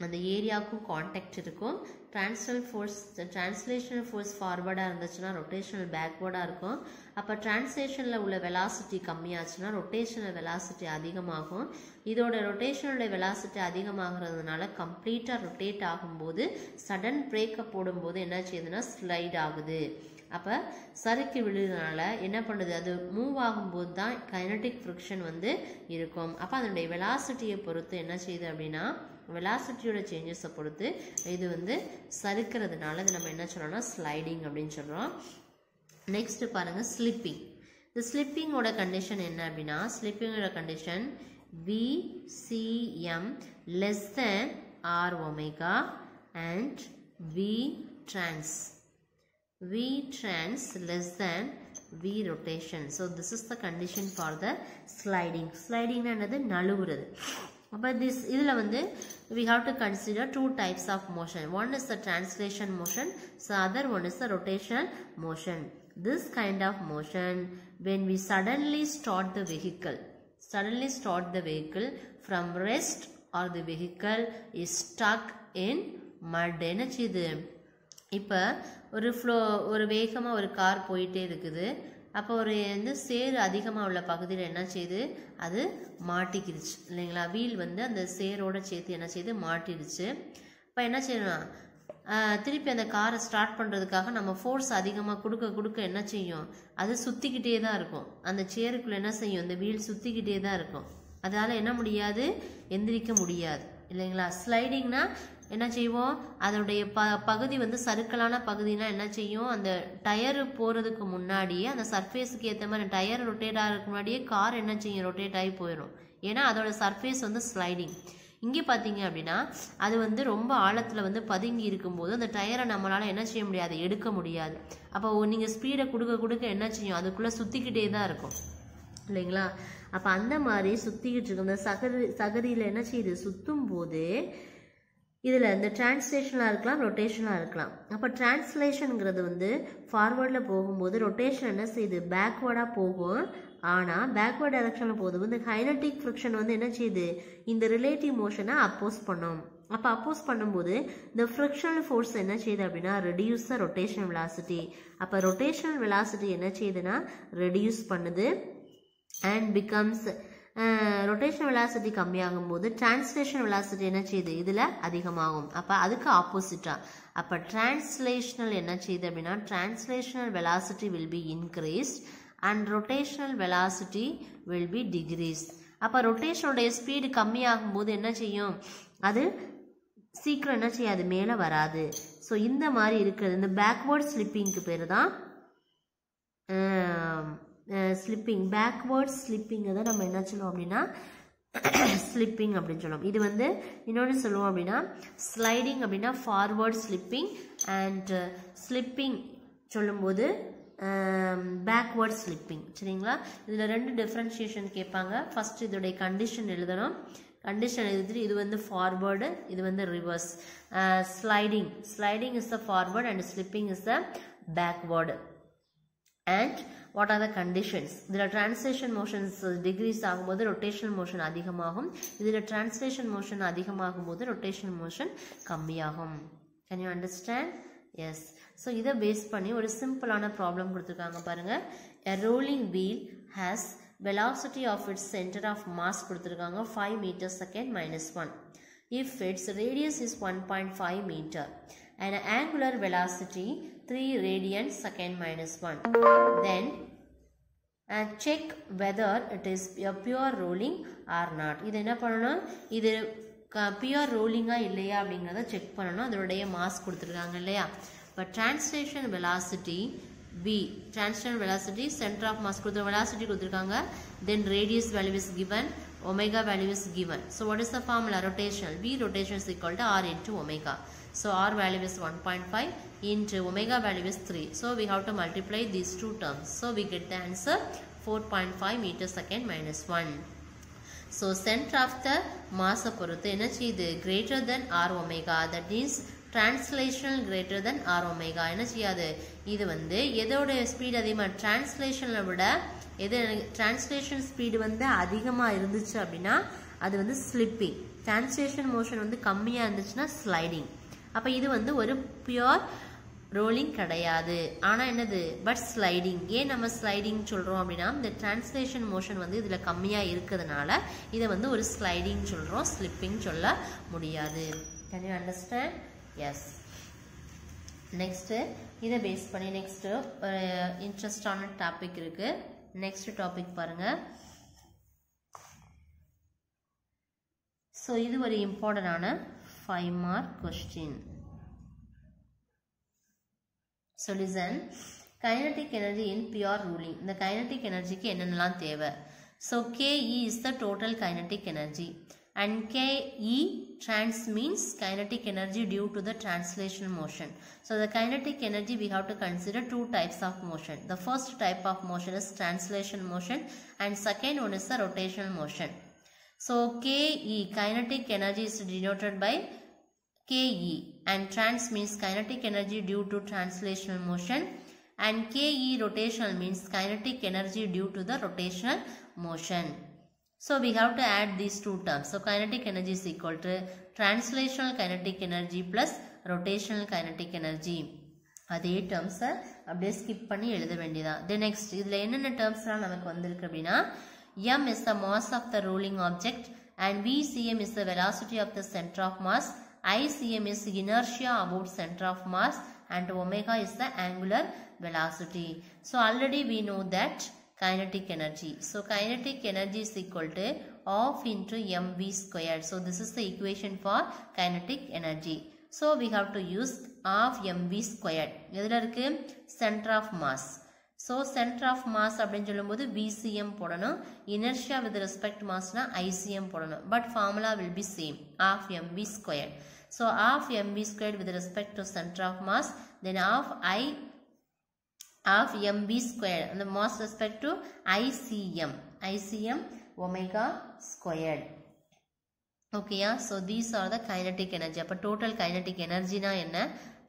அந்த ஏரியாவுக்கும் கான்டாக்ட் இருக்கும். டிரான்ஸ்லேஷனல் ஃபோர்ஸ் ஃபார்வர்டாக இருந்துச்சுன்னா ரொட்டேஷனல் பேக்வேர்டாக இருக்கும். அப்போ டிரான்ஸ்லேஷனில் உள்ள வெலாசிட்டி கம்மியாச்சுன்னா ரொட்டேஷனல் வெலாசிட்டி அதிகமாகும். இதோட ரொட்டேஷனோட வெலாசிட்டி அதிகமாகிறதுனால கம்ப்ளீட்டாக ரொட்டேட் ஆகும்போது சடன் பிரேக்கை போடும்போது என்ன செய்யுதுன்னா ஸ்லைட் ஆகுது. அப்போ சறுக்கி விழுறதுனால என்ன பண்ணுது, அது மூவ் ஆகும்போது தான் கைனடிக் ஃப்ரிக்ஷன் வந்து இருக்கும். அப்போ அதனுடைய வெலாசிட்டியை பொறுத்து என்ன செய்யுது அப்படின்னா வெலாசிட்டியோட சேஞ்சஸை பொறுத்து இது வந்து சறுக்கிறதுனால இது நம்ம என்ன சொல்கிறோம்னா ஸ்லைடிங் அப்படின்னு சொல்கிறோம். நெக்ஸ்ட் பாருங்க ஸ்லிப்பிங். இந்த ஸ்லிப்பிங்கோட கண்டிஷன் என்ன அப்படின்னா ஸ்லிப்பிங்கோட condition VCM less than R omega and V trans less than V rotation. So this is the condition for the sliding. Sliding என்னது நழுவுறது. அப்போ இதில் வந்து we have to consider two types of motion. One is the translation motion, so other one is the rotational motion. This kind of motion when we suddenly start the vehicle from rest or the vehicle is stuck in mud. என்ன செய்யுது, இப்போ ஒரு வேகமாக ஒரு car போயிட்டே இருக்குது. அப்போ ஒரு வந்து சேறு அதிகமாக உள்ள பகுதியில் என்ன செய்யுது, அது மாட்டிக்கிடுச்சு இல்லைங்களா. வீல் வந்து அந்த சேரோட சேர்த்து என்ன செய்யுது, மாட்டிடுச்சு. இப்போ என்ன செய்யணும், திருப்பி அந்த காரை ஸ்டார்ட் பண்ணுறதுக்காக நம்ம ஃபோர்ஸ் அதிகமாக கொடுக்க என்ன செய்யும், அது சுற்றிக்கிட்டே தான் இருக்கும். அந்த சேருக்குள்ளே என்ன செய்யும், இந்த வீல் சுற்றிக்கிட்டே தான் இருக்கும். அதால் என்ன முடியாது, எந்திரிக்க முடியாது இல்லைங்களா. ஸ்லைடிங்னா என்ன செய்வோம், அதனுடைய பகுதி வந்து சறுக்கலான பகுதினா என்ன செய்யும், அந்த டயரு போகிறதுக்கு முன்னாடியே அந்த சர்ஃபேஸுக்கு ஏற்ற மாதிரி டயர் ரொட்டேட் ஆகிறதுக்கு முன்னாடியே கார் என்ன செய்யும், ரொட்டேட் ஆகி போயிடும். ஏன்னா அதோட சர்ஃபேஸ் வந்து ஸ்லைடிங். இங்கே பார்த்தீங்க அப்படின்னா அது வந்து ரொம்ப ஆழத்தில் வந்து பதுங்கி இருக்கும்போது அந்த டயரை நம்மளால் என்ன செய்ய முடியாது, எடுக்க முடியாது. அப்போ நீங்கள் ஸ்பீடை கொடுக்க என்ன செய்யும், அதுக்குள்ளே சுற்றிக்கிட்டே தான் இருக்கும் இல்லைங்களா. அப்போ அந்த மாதிரி சுற்றிக்கிட்டு இருக்கும் இந்த சகதியில் என்ன செய்யுது, சுற்றும் போது இதில் இந்த டிரான்ஸ்லேஷனாக இருக்கலாம், ரொட்டேஷனாக இருக்கலாம். அப்போ டிரான்ஸ்லேஷனுங்கிறது வந்து ஃபார்வர்டில் போகும்போது ரொட்டேஷன் என்ன செய்யுது, பேக்வேர்டாக போகும். ஆனால் பேக்வேர்ட் டைரக்ஷனில் போகுது இந்த கைனடிக் ஃப்ரிக்ஷன் வந்து என்ன செய்யுது, இந்த ரிலேட்டிவ் மோஷனை அப்போஸ் பண்ணும். அப்போ அப்போஸ் பண்ணும்போது இந்த ஃப்ரிக்ஷனல் ஃபோர்ஸ் என்ன செய்யுது அப்படின்னா ரெடியூஸ் த ரொட்டேஷனல் வெலாசிட்டி. அப்போ ரொட்டேஷனல் வெலாசிட்டி என்ன செய்யுதுன்னா ரெடியூஸ் பண்ணுது அண்ட் பிகம்ஸ் ரொட்டேஷனல் வெலாசிட்டி கம்மியாகும் போது டிரான்ஸ்லேஷன் வெலாசிட்டி என்ன செய்யுது, இதில் அதிகமாகும். அப்போ அதுக்கு ஆப்போசிட்டாக அப்போ டிரான்ஸ்லேஷனல் என்ன செய்யுது அப்படின்னா translational velocity will B increased and rotational velocity will B decreased. அப்போ ரொட்டேஷனுடைய ஸ்பீடு கம்மியாகும் போது என்ன செய்யும், அது சீக்கிரம் என்ன செய்யாது, மேலே வராது. ஸோ இந்த மாதிரி இருக்கிறது இந்த பேக்வேர்ட் ஸ்லிப்பிங்க்கு பேர் தான் ஸ்லிப்பிங். பேக்வேர்ட் ஸ்லிப்பிங்கை தான் நம்ம என்ன சொல்லுவோம் அப்படின்னா ஸ்லிப்பிங் அப்படின்னு சொல்லுவோம். இது வந்து இன்னொன்று சொல்லுவோம் அப்படின்னா ஸ்லைடிங் அப்படின்னா ஃபார்வர்ட் ஸ்லிப்பிங் அண்ட் ஸ்லிப்பிங் சொல்லும்போது பேக்வேர்ட் ஸ்லிப்பிங். சரிங்களா. இதில் ரெண்டு டிஃப்ரென்ஷியேஷன் கேட்பாங்க. ஃபர்ஸ்ட் இதோடைய கண்டிஷன் எழுதணும். கண்டிஷன் எழுதிட்டு இது வந்து ஃபார்வர்டு, இது வந்து reverse. Sliding is the forward and slipping is the backward. and what are the conditions? இதில் translation motions decrease ஆகும்போது rotational motion அதிகமாகும். இதில் translation motion அதிகமாகும்போது rotational motion கம்மியாகும். Can you understand? Yes. So இதை பேஸ் பண்ணி ஒரு சிம்பிளான ப்ராப்ளம் கொடுத்துருக்காங்க பாருங்க. A rolling wheel has velocity of its center of mass கொடுத்துருக்காங்க 5 meter second minus 1. If its radius is 1.5 meter and angular velocity 3 radians second minus 1, then check whether it is a pure rolling or not. இது என்ன பண்ணணும், இது pure rolling இல்லையா அப்படிங்கிறத check பண்ணணும். அதனுடைய mass கொடுத்துருக்காங்க இல்லையா. But translation velocity v, translation velocity center of mass கொடுத்து velocity கொடுத்துருக்காங்க, then radius value is given, omega value is given. So what is the formula? Rotational. V rotation is equal to r into omega. So r value is 1.5 into omega value is 3. So we have to multiply these two terms. So we get the answer 4.5 meter second minus 1. So center of the mass பொறுத்து என்ன செய்யுது, greater than r omega, that means translational greater than r omega. என்ன செய்யாது, இது வந்து எதோட speed அதிகமாக, டிரான்ஸ்லேஷனை விட எது டிரான்ஸ்லேஷன் ஸ்பீடு வந்து அதிகமாக இருந்துச்சு அப்படின்னா அது வந்து ஸ்லிப்பிங், டிரான்ஸ்லேஷன் மோஷன் வந்து கம்மியாக இருந்துச்சுன்னா ஸ்லைடிங். அப்போ இது வந்து ஒரு பியூர் ரோலிங் கிடையாது. ஆனால் என்னது, பட் ஸ்லைடிங். ஏன் நம்ம ஸ்லைடிங் சொல்கிறோம் அப்படின்னா இந்த டிரான்ஸ்லேஷன் மோஷன் வந்து இதில் கம்மியாக இருக்கிறதுனால இதை வந்து ஒரு ஸ்லைடிங் சொல்கிறோம், ஸ்லிப்பிங் சொல்ல முடியாது. Can you understand? Yes. Next இதை பேஸ் பண்ணி நெக்ஸ்ட்டு ஒரு இன்ட்ரெஸ்டான டாபிக் இருக்குது. நெக்ஸ்ட் டாபிக் பாருங்கள். ஸோ இது ஒரு இம்பார்ட்டண்டான 5 mark question. So listen, kinetic energy in pure rolling. The kinetic energy க்கு என்னென்னலாம் தேவை? So Ke is the total kinetic energy and Ke trans means kinetic energy due to the translational motion. So the kinetic energy we have to consider two types of motion. The first type of motion is translation motion and second one is the rotational motion. So Ke, kinetic energy is denoted by Ke, and trans means kinetic energy due to translational motion, and Ke rotational means kinetic energy due to the rotational motion. So we have to add these two terms. So kinetic energy is equal to translational kinetic energy plus rotational kinetic energy. அதே terms அப்படியே skip பண்ணி எழுத வேண்டியதான். Then next இதில் என்னென்ன termsலாம் நமக்கு வந்திருக்கு அப்படின்னா, m is the mass of the rolling object and vcm is the velocity of the center of mass, ICM is inertia about center of mass, and omega is the angular velocity. So already we know that kinetic energy. So kinetic energy is equal to half into mv squared. So this is the equation for kinetic energy. So we have to use half mv squared. எதில் இருக்கு, center of mass. So center of mass அப்படின்னு சொல்லும்போது VCM போடணும், inertia with respect massனா ICM போடணும். But formula will be same, half mv squared. So half mv squared with respect to center of mass, then half mv squared and the mass respect to ICM omega squared. Okay, yeah? So these are the kinetic energy. அப்போ total kinetic energy na என்ன,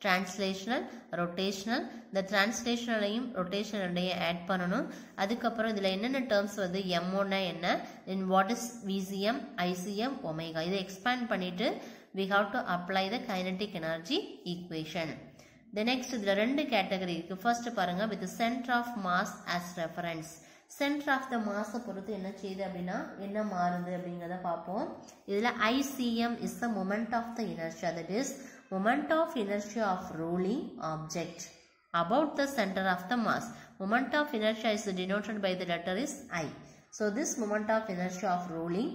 translational, rotational. The translationaலையும் rotationaலையும் add பண்ணணும். அதுக்கப்புறம் இதில் என்னென்ன terms வந்து m1 என்ன, then what is VCM, ICM, omega. இதை expand பண்ணிட்டு we have to apply the kinetic energy equation. The next இதில் ரெண்டு category இருக்கு. First பாருங்க, with the center of mass as reference. Center of the mass பொறுத்து என்ன செய்யுது அப்படின்னா என்ன மாறுது அப்படிங்கிறத பார்ப்போம். இதில் ICM is the moment of the inertia, that is moment of inertia of rolling object about the center of the mass. Moment of inertia is denoted by the letter is I. So this moment of inertia of rolling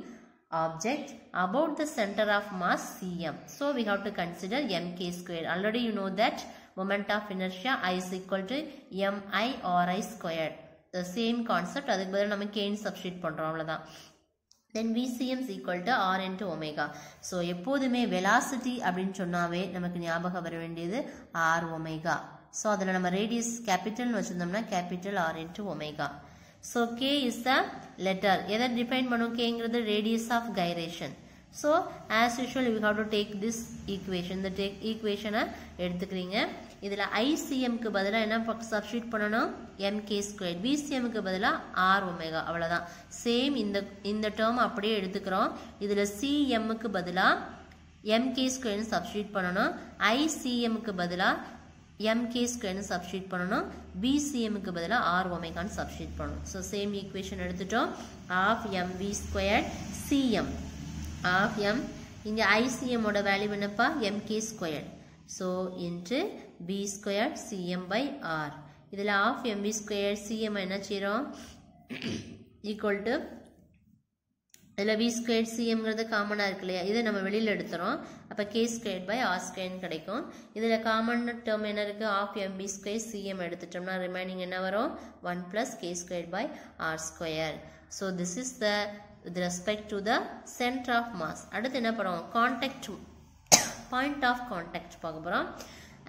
object about the center of mass cm. So we have to consider mk square. Already you know that moment of inertia I is equal to mi ri squared. The same concept, அதுக்கு பதிலா நம்ம k substitute பண்றோம், அவ்வளவுதான். Then VCM is equal to r into omega. So எப்போதுமே velocity அப்படின்னு சொன்னாவே நமக்கு ஞாபகம் வர வேண்டியது r omega. So அதில் நம்ம radius capital வச்சிருந்தோம்னா capital r into omega. So k is the letter. எதை define பண்ணும், kங்கிறது radius of gyration. So as usual we have to take this equation. The equation எடுத்துக்கிறீங்க. இதில் ஐசிஎம்க்கு பதிலாக என்ன சப்ஸ்டியூட் பண்ணணும், எம்கே ஸ்கொயர். பிசிஎம்க்கு பதிலாக ஆர் ஒமேகா, அவ்வளோதான். சேம் இந்த டேர்ம் அப்படியே எடுத்துக்கிறோம். இதில் சிஎம்முக்கு பதிலாக எம்கே ஸ்கொயர்னு சப்ஸ்டியூட் பண்ணணும். ஐசிஎம்க்கு பதிலாக எம்கே ஸ்கொயர்னு சப்ஸ்டியூட் பண்ணணும். பிசிஎம்க்கு பதிலாக ஆர் ஒமேகான்னு சப்ஸ்டியூட் பண்ணணும். ஸோ சேம் ஈக்குவேஷன் எடுத்துட்டோம். Half MV square CM half M, இங்கே ஐசிஎம்மோட வேல்யூ என்னப்பா, MK square. So into B square CM by R. இதில் ஆஃப் எம்பி ஸ்கொயர் சிஎம் என்ன செய்கிறோம், ஈக்குவல் டு இதில் வி ஸ்கொயர் சிஎம்ங்கிறது காமனாக இருக்கு இல்லையா, இதை நம்ம வெளியில் எடுத்துகிறோம். அப்போ கே ஸ்கொயர் பை ஆர் ஸ்கொயர்னு கிடைக்கும். இதில் காமன் டேர்ம் என்ன இருக்குது, ஆஃப் எம்பி ஸ்கொயர் சிஎம் எடுத்துட்டோம்னா ரிமைனிங் என்ன வரும், 1 + K square by R square. So this is the with respect to the center of mass. அடுத்து என்ன பண்ணுவோம், கான்டாக்ட் பாயிண்ட் ஆஃப் கான்டாக்ட் பார்க்க போகிறோம்.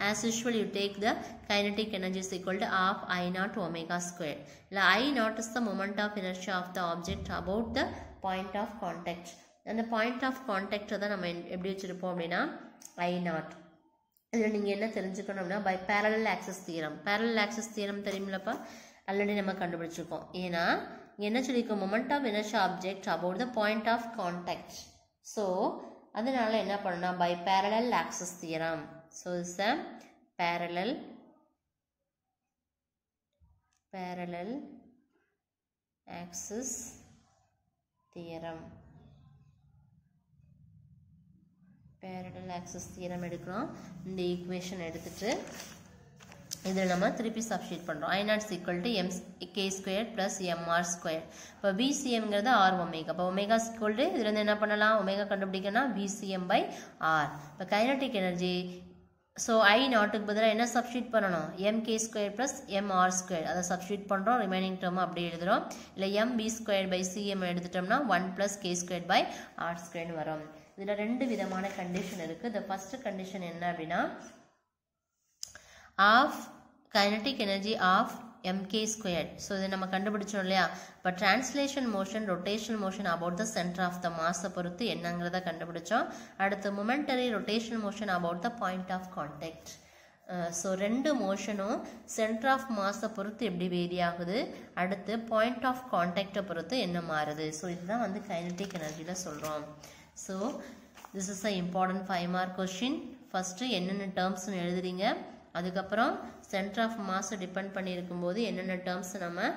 As usual, you take the kinetic energy is equal to half I naught omega squared. I naught is the moment of inertia of the object about the point of contact. And the point of contact தான் நம்ம எப்படி வச்சிருப்போம் அப்படின்னா I naught. இதில் நீங்கள் என்ன தெரிஞ்சுக்கணும் அப்படின்னா by parallel axis theorem. Parallel axis theorem தெரியுமில்லப்பா, ஆல்ரெடி நம்ம கண்டுபிடிச்சிருக்கோம். ஏன்னா என்ன சொல்லியிருக்கோம், moment of inertia object about the point of contact. So அதனால என்ன பண்ணணும், by parallel axis theorem. So it's a parallel axis theorem. Parallel axis theorem எடுக்கிறோம். இந்த ஈக்குவேஷன் எடுத்துட்டு இதில் நம்ம திருப்பி சப்ஸ்டியூட் பண்ணுறோம். I naught is equal to mk squared plus mr squared. இப்போ பிசிஎம்ங்கிறது ஆர் ஒமேகா. இப்போ ஒமேகா ஸ்கொயர் இதில் இருந்து என்ன பண்ணலாம், ஒமேகா கண்டுபிடிக்கணும்னா பிசிஎம் பை ஆர். இப்போ கைனடிக் எனர்ஜி, ஸோ ஐ நாட்டுக்கு பதிலாக என்ன சப்ஸ்டியூட் பண்ணணும், MK square plus MR square, அதை சப்ஸ்டியூட் பண்ணுறோம். ரிமைனிங் டேர்ம் அப்படியே எழுதுகிறோம். இல்லை எம்பி ஸ்கொயர் பை சிஎம் எடுத்துட்டோம்னா 1 + கே ஸ்கொயர் பை ஆர் ஸ்கொயர்னு வரும். இதில் ரெண்டு விதமான கண்டிஷன் இருக்குது. இந்த ஃபர்ஸ்ட் கண்டிஷன் என்ன அப்படின்னா, of kinetic energy of mk squared. So இதை நம்ம கண்டுபிடிச்சோம் இல்லையா. இப்போ translation motion, rotational motion about the center of the mass பொறுத்து என்னங்கிறத கண்டுபிடிச்சோம். அடுத்து momentary rotational motion about the point of contact. So ரெண்டு மோஷனும் சென்டர் ஆஃப் மாஸை பொறுத்து எப்படி வேரி ஆகுது, அடுத்து பாயிண்ட் ஆஃப் கான்டாக்டை பொறுத்து என்ன மாறுது. ஸோ இதுதான் வந்து கைனடிக் எனர்ஜியில் சொல்கிறோம். So this is a important 5 mark question. First என்னென்ன டேர்ம்ஸ்னு எழுதுறீங்க, அதுக்கப்புறம் சென்டர் ஆஃப் மாஸ் டிபெண்ட் பண்ணியிருக்கும்போது என்னென்ன டேர்ம்ஸ் நம்ம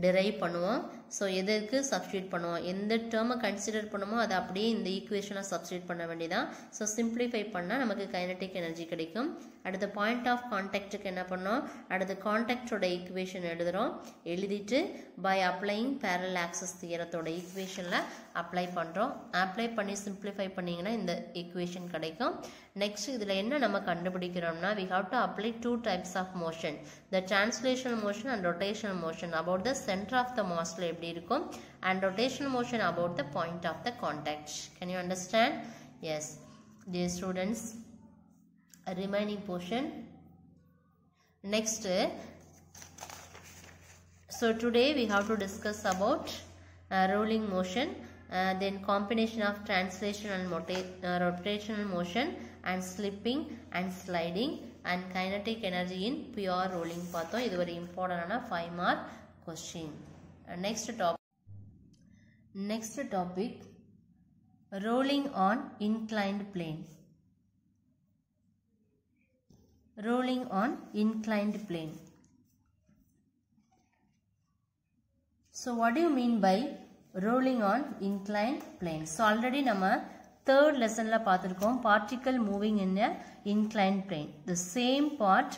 டிரைவ் பண்ணுவோம். ஸோ எதுக்கு சப்ஸ்டியூட் பண்ணுவோம், எந்த டேர்மை கன்சிடர் பண்ணுமோ அதை அப்படியே இந்த ஈக்குவேஷனை சப்ஸ்டியூட் பண்ண வேண்டியதான். ஸோ சிம்பிளிஃபை பண்ணால் நமக்கு கைனடிக் எனர்ஜி கிடைக்கும். அடுத்த பாயிண்ட் ஆஃப் கான்டாக்டுக்கு என்ன பண்ணோம், அடுத்து கான்டாக்டோட ஈக்குவேஷன் எழுதுகிறோம். எழுதிட்டு பை அப்ளைங் பேரலல் ஆக்சிஸ் தியரத்தோட ஈக்குவேஷனில் அப்ளை பண்ணுறோம். அப்ளை பண்ணி சிம்பிளிஃபை பண்ணிங்கன்னா இந்த ஈக்குவேஷன் கிடைக்கும். நெக்ஸ்ட் இதில் என்ன நம்ம கண்டுபிடிக்கிறோம்னா, we have to apply 2 types of motion, the translational motion and rotational motion about the center of the mass எப்படி இருக்கும், and rotational motion about the point of the contact. Can you understand? Yes, dear students, remaining portion next. So today we have to discuss about rolling motion, then combination of translation and rotational motion, and slipping and sliding, and kinetic energy in pure rolling பார்த்தோம். இது ஒரு இம்பார்ட்டன்டான 5 mark question. Next topic, rolling on inclined plane. Rolling on inclined plane. So what do you mean by rolling on inclined plane? So already நம்ம third lessonல பார்த்திருக்கோம், particle moving in a inclined plane. The same part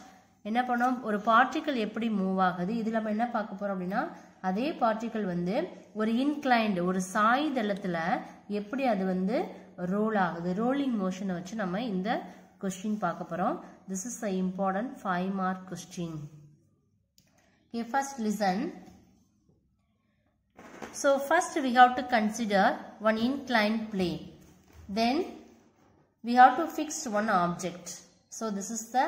என்ன பண்ணோம், ஒரு particle எப்படி move ஆகுது, இதில் நம்ம என்ன பார்க்க போறோம் அப்படின்னா, அதே பார்ட்டிக்கல் வந்து ஒரு இன்க்ளைன்டு ஒரு சாய்தளத்தில் எப்படி அது வந்து ரோல் ஆகுது, ரோலிங் மோஷனை வச்சு நம்ம இந்த கொஸ்டின் பார்க்க போறோம். This is a important 5 mark question. Okay, first listen. So first we have to consider one inclined plane. Then we have to fix one object. So this is the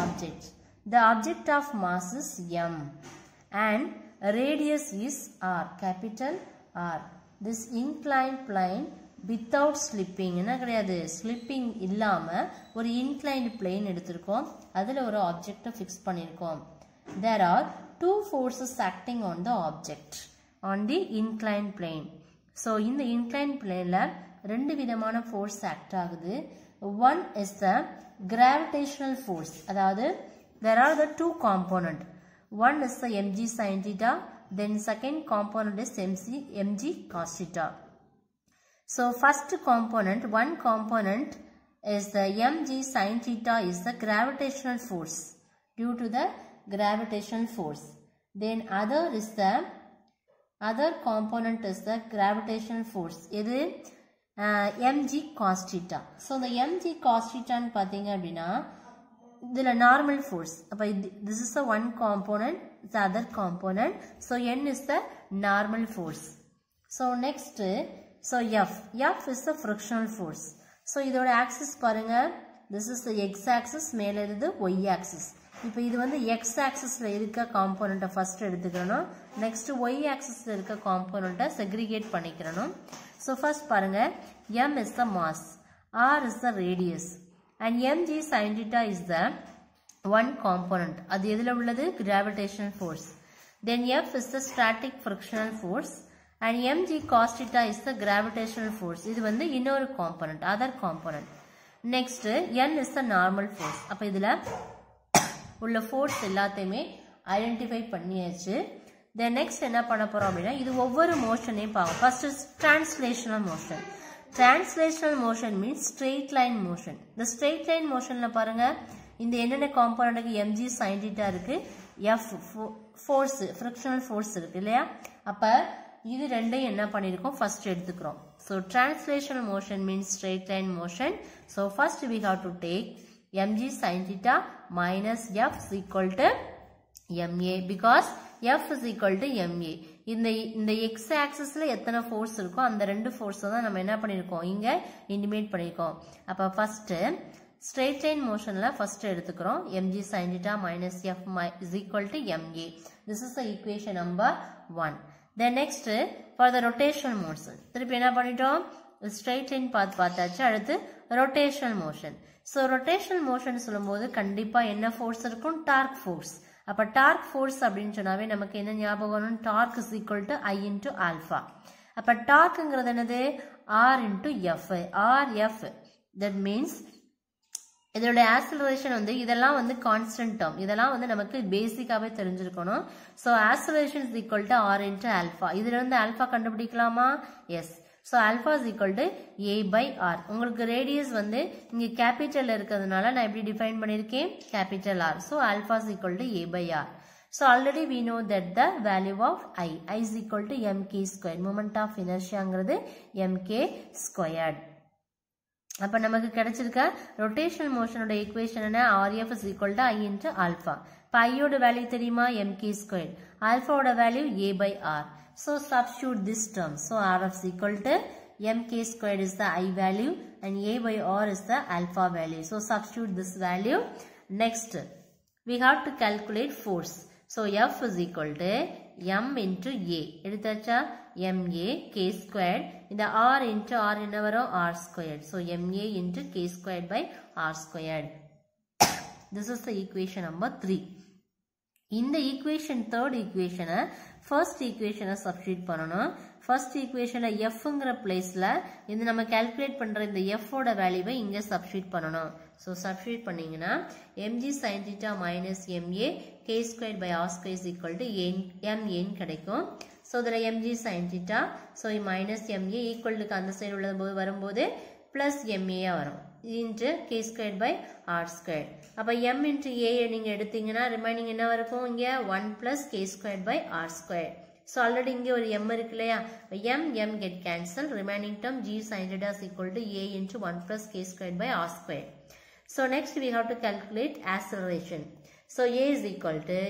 object. The object of mass is m and radius is r, capital R. this inclined plane without slipping. என்ன கிடையாது, slipping இல்லாம ஒரு inclined plane எடுத்திருக்கோம். அதுல ஒரு object fix பண்ணிருக்கோம். There are two forces acting on the object on the inclined plane. So இந்த inclined planeல ரெண்டு விதமான force act ஆகுது. One is the gravitational force. அதாவது there are the two component. One is the mg sin theta, then second component is mg cos theta. So first component, one component is the mg sin theta is the gravitational force due to the gravitational force. Then other component is the gravitational force. இது mg cos theta. So the mg cos theta ன்னு பாத்தீங்க அப்படின்னா இதுல normal force. அப்ப this is the one component, the other component. So n is the normal force. So next, so f is the frictional force. So இதோட axis பாருங்க, this is the x axis, மேல இருந்து y axis. இப்போ இது வந்து x axisல இருக்க காம்போனன்ட்டை first எடுத்துக்கணும். Next y axisல இருக்க காம்போனன்ட்டை செக்ரிகேட் பண்ணிக்கணும். So first பாருங்க, m is the mass, r is the radius and mg sin theta is the one component. அது எதுல உள்ளது, gravitational force. Then f is the static frictional force and mg cos theta is the gravitational force. இது வந்து இன்னொரு component, other component. Next n is the normal force. அப்ப இதுல உள்ள force எல்லாத்தையுமே ஐடென்டிஃபை பண்ணியாச்சு. Then next என்ன பண்ண போறோம் அப்படின்னா, இது ஒவ்வொரு மோஷனையும் பார்ப்போம். First is translational motion. Translational motion means straight line motion. The straight line motionல பாருங்க, இந்த என்னென்ன காம்போனன்ட்க்கு mg sin theta இருக்கு, f force frictional force இருக்கு இல்லையா. அப்ப இது ரெண்டையும் என்ன பண்ணிருக்கோம், ஃபர்ஸ்ட் எடுத்துக்கிறோம். So translational motion means straight line motion. So first we have to take mg sin theta minus f is equal to ma, because f is equal to ma. இந்த x axisல எத்தனை force இருக்கோ அந்த ரெண்டு force தான் நம்ம என்ன பண்ணிருக்கோம், இங்க இண்டிமேட் பண்ணிருக்கோம். அப்ப ஃபர்ஸ்ட் straight line motionல ஃபர்ஸ்ட் எடுத்துக்கிறோம், mg sin theta minus f is equal to ma. This is the equation number 1. Then next for the rotational motion, திருப்பி என்ன பண்ணிட்டோம், straight line path பார்த்தாச்சு. அடுத்து rotational motion. So rotational motion சொல்லும்போது கண்டிப்பா என்ன force இருக்கும், torque force. அப்ப torque force அப்படின்னு சொன்னாவே நமக்கு என்ன ஞாபகம் வரும், torque is equal to I into alpha. அப்ப torqueங்கிறது என்னது, r into f. rf, that means இதோட acceleration வந்து இதெல்லாம் வந்து constant term, இதெல்லாம் வந்து நமக்கு பேசிக்காவே தெரிஞ்சிருக்கணும். So acceleration is equal to r into alpha. இதுல இருந்து alpha கண்டுபிடிக்கலாமா, yes. So alpha is equal to a by r. உங்களுக்கு ரேடியஸ் வந்து இங்க கேபிட்டல் இருக்கிறதுனால நான் எப்படி டிஃபைன் பண்ணிருக்கேன், capital r. So alpha is equal to a by r. So already we know that the value of I is equal to mk squared. Moment of inertiaங்கிறது mk squared. அப்ப நமக்கு கிடைச்சிருக்க rotational மோஷனோட equation என்ன, rf is equal to I into alpha. இப்ப I யோட value தெரியுமா, mk squared. alpha ஓட value a by r. So substitute this term. So rf is equal to mk squared is the I value and a by r is the alpha value. So substitute this value. Next we have to calculate force. So f is equal to m into a. எடுத்தாச்சா, ma k squared. இந்த r into r என்ன வரும், r squared. So ma into k squared by r squared. This is the equation number 3. இந்த equation third equation first equation substitute பண்ணனும். first equation fங்கிற பிளேஸ்ல இந்த நம்ம calculate பண்ற இந்த f ஓட வேல்யூவை இங்க சப்ஸ்டிட்யூட் பண்ணனும். So substitute பண்ணீங்கன்னா mg sin theta minus ma k squared by r squared is equal to mn கிடைக்கும். So இதுல mg sin theta, so minus ma equal to அந்த சைடு உள்ளது வரும்போது plus ma வரும் into k squared by r squared. அப்ப m into a நீங்க எடுத்தீங்கன்னா remaining என்ன இருக்கும், இங்க 1 plus k squared by r squared. So already இங்க ஒரு m இருக்கு இல்லையா, m get cancelled. Remaining term g sin theta is equal to a into 1 plus k squared by r squared. So next we have to calculate acceleration. So a is equal to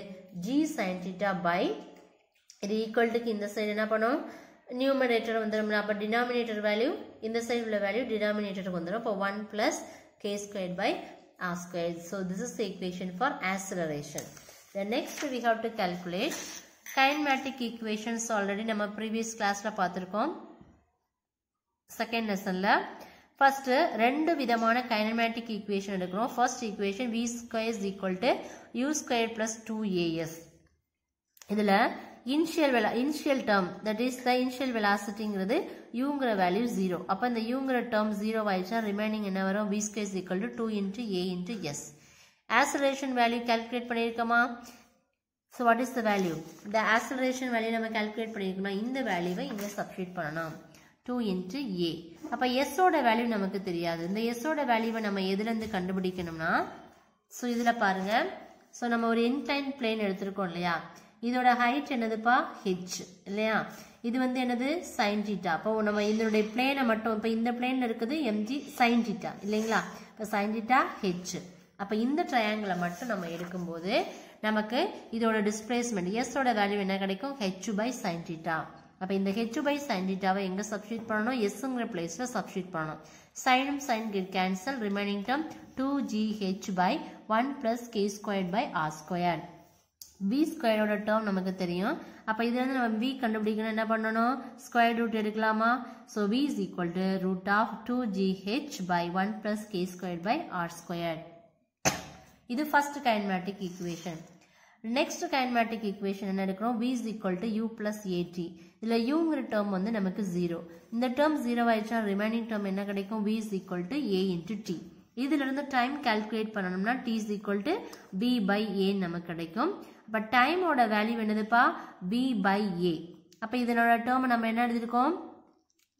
g sin theta by, இது equal to இந்த side என்ன பண்ணும், numerator வந்துரும். அப்ப denominator value இந்த side உள்ள value denominator வந்துரும். அப்ப 1 plus k squared by r squared. So this is the equation for acceleration. Then next we have to calculate kinematic equations. Already நம்ம previous classல பார்த்திருக்கோம். செகண்ட் லெசன்ல ஃபர்ஸ்ட் ரெண்டு விதமான கைனமேட்டிக் ஈக்குவேஷன் எடுக்கிறோம். First equation v square is equal to u square plus 2as. இதுல initial term that is the initial வெலாசிட்டிங்கிறது uங்கிற value 0. அப்ப இந்த uங்கிற டேர்ம் 0 ஆயிடுச்சா ரிமைனிங் என்ன வரும்? v square is equal to 2 into a into s. Acceleration value calculate பண்ணியிருக்கோமா? So what is the value? The acceleration value நம்ம calculate பண்ணிருக்கோம்னா இந்த வேல்யூவை இங்க சப்ஸ்டிட்யூட் பண்ணனும். 2 into a. அப்ப s ஓட வேல்யூ நமக்கு தெரியாது. இந்த s ஓட வேல்யூவை நம்ம எதில இருந்து கண்டுபிடிக்கணும்னா சோ இதுல பாருங்க. சோ நம்ம ஒரு இன்க்ளைன்ட் பிளேன் எடுத்துறோம் இல்லையா? இதோட ஹைட் என்னதுப்பா? h இல்லையா? இது வந்து என்னது? sin theta. அப்ப நம்ம இதனுடைய பிளேனை மட்டும் இப்ப இந்த பிளேன்ல இருக்குது mg sin theta இல்லீங்களா? இப்ப sin theta h. அப்ப இந்த ட்ரையாங்கிளை மட்டும் நம்ம எடுக்கும்போது நமக்கு இதோட டிஸ்பிளேஸ்மென்ட் s ஓட வேல்யூ என்ன கிடைக்கும்? h by sin theta. அப்ப இந்த h by sin theta வை எங்க சப்ஸ்டிட்யூட் பண்ணனும்? sங்கற பிளேஸ்ல சப்ஸ்டிட்யூட் பண்ணனும். sin and sin get cancel, remaining term 2gh by 1 plus k squared by r squared. v squared ஓட டேர்ம் நமக்கு தெரியும். அப்ப இதுல இருந்து நம்ம v கண்டுபிடிக்கணும் என்ன பண்ணனும்? ஸ்கொயர் ரூட் எடுக்கலாமா? so v is equal to root of 2gh by 1 plus k squared by r squared. இது first kinematic equation. Next kinematic equation என்ன எடுக்கிறோம்? v is equal to u plus at. இதுல uங்கிற term வந்து நமக்கு 0. இந்த term 0 ஆயிடுச்சா remaining term என்ன கிடைக்கும்? v is equal to a into t. இதுல இருந்து டைம் கால்குலேட் பண்ணனும்னா t is equal to b by a நமக்கு கிடைக்கும். அப்ப டைம் ஓட வேல்யூ என்னதுப்பா? b by a. அப்ப இதனோட டேர்ம் நம்ம என்ன எழுதிருக்கோம்?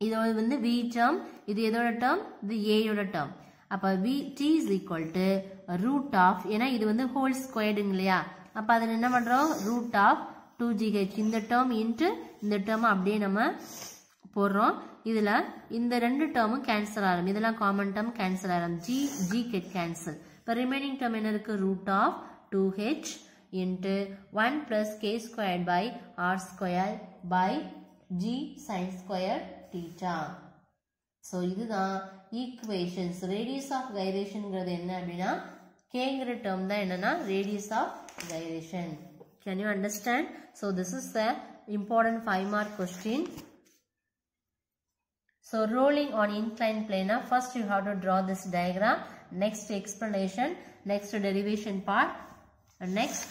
இது வந்து v டேர்ம், இது எதோட டேர்ம்? இது a யோட டேர்ம். அப்ப t is equal to root of, ஏன்னா இது வந்து ஹோல் ஸ்கொயர்டுங்க இல்லையா? அப்ப அதில் என்ன பண்றோம்? root of 2gh இந்த டேர்ம் இன்ட்டு இந்த டேர்ம் அப்படியே நம்ம போடுறோம். இதுல இந்த ரெண்டு டேர்மும் கேன்சல் ஆகும். இதெல்லாம் காமன் டேர்ம் கேன்சல் ஆகும். g get cancel. இப்ப ரிமைனிங் டேர்ம் என்ன இருக்கு? root of 2h into 1 plus k squared by r squared by g sin square theta. So இதுதான் equations. radius of gyrationங்கிறது என்ன அப்படின்னா kங்கிற term தான் என்னன்னா radius of gyration. Can you understand? So this is the important 5 mark question. So rolling on inclined plane, first you have to draw this diagram, next explanation, next derivation part, and next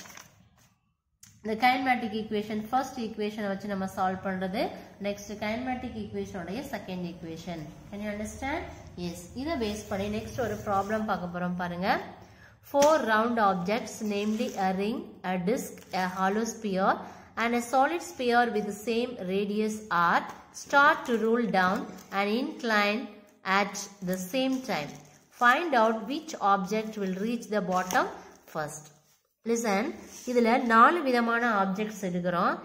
the kinematic equation. First equation வச்சு நம்ம solve பண்றது, next kinematic equation உடைய second equation. Can you understand? Yes. இத base பண்ணி next ஒரு problem பார்க்க போறோம் பாருங்க. 4 round objects, namely a ring, a disc, a hollow sphere and a solid sphere with the same radius r, start to roll down and incline at the same time. Find out which object will reach the bottom first. Listen, இதுல 4 விதமான objects எடுக்கிறோம்.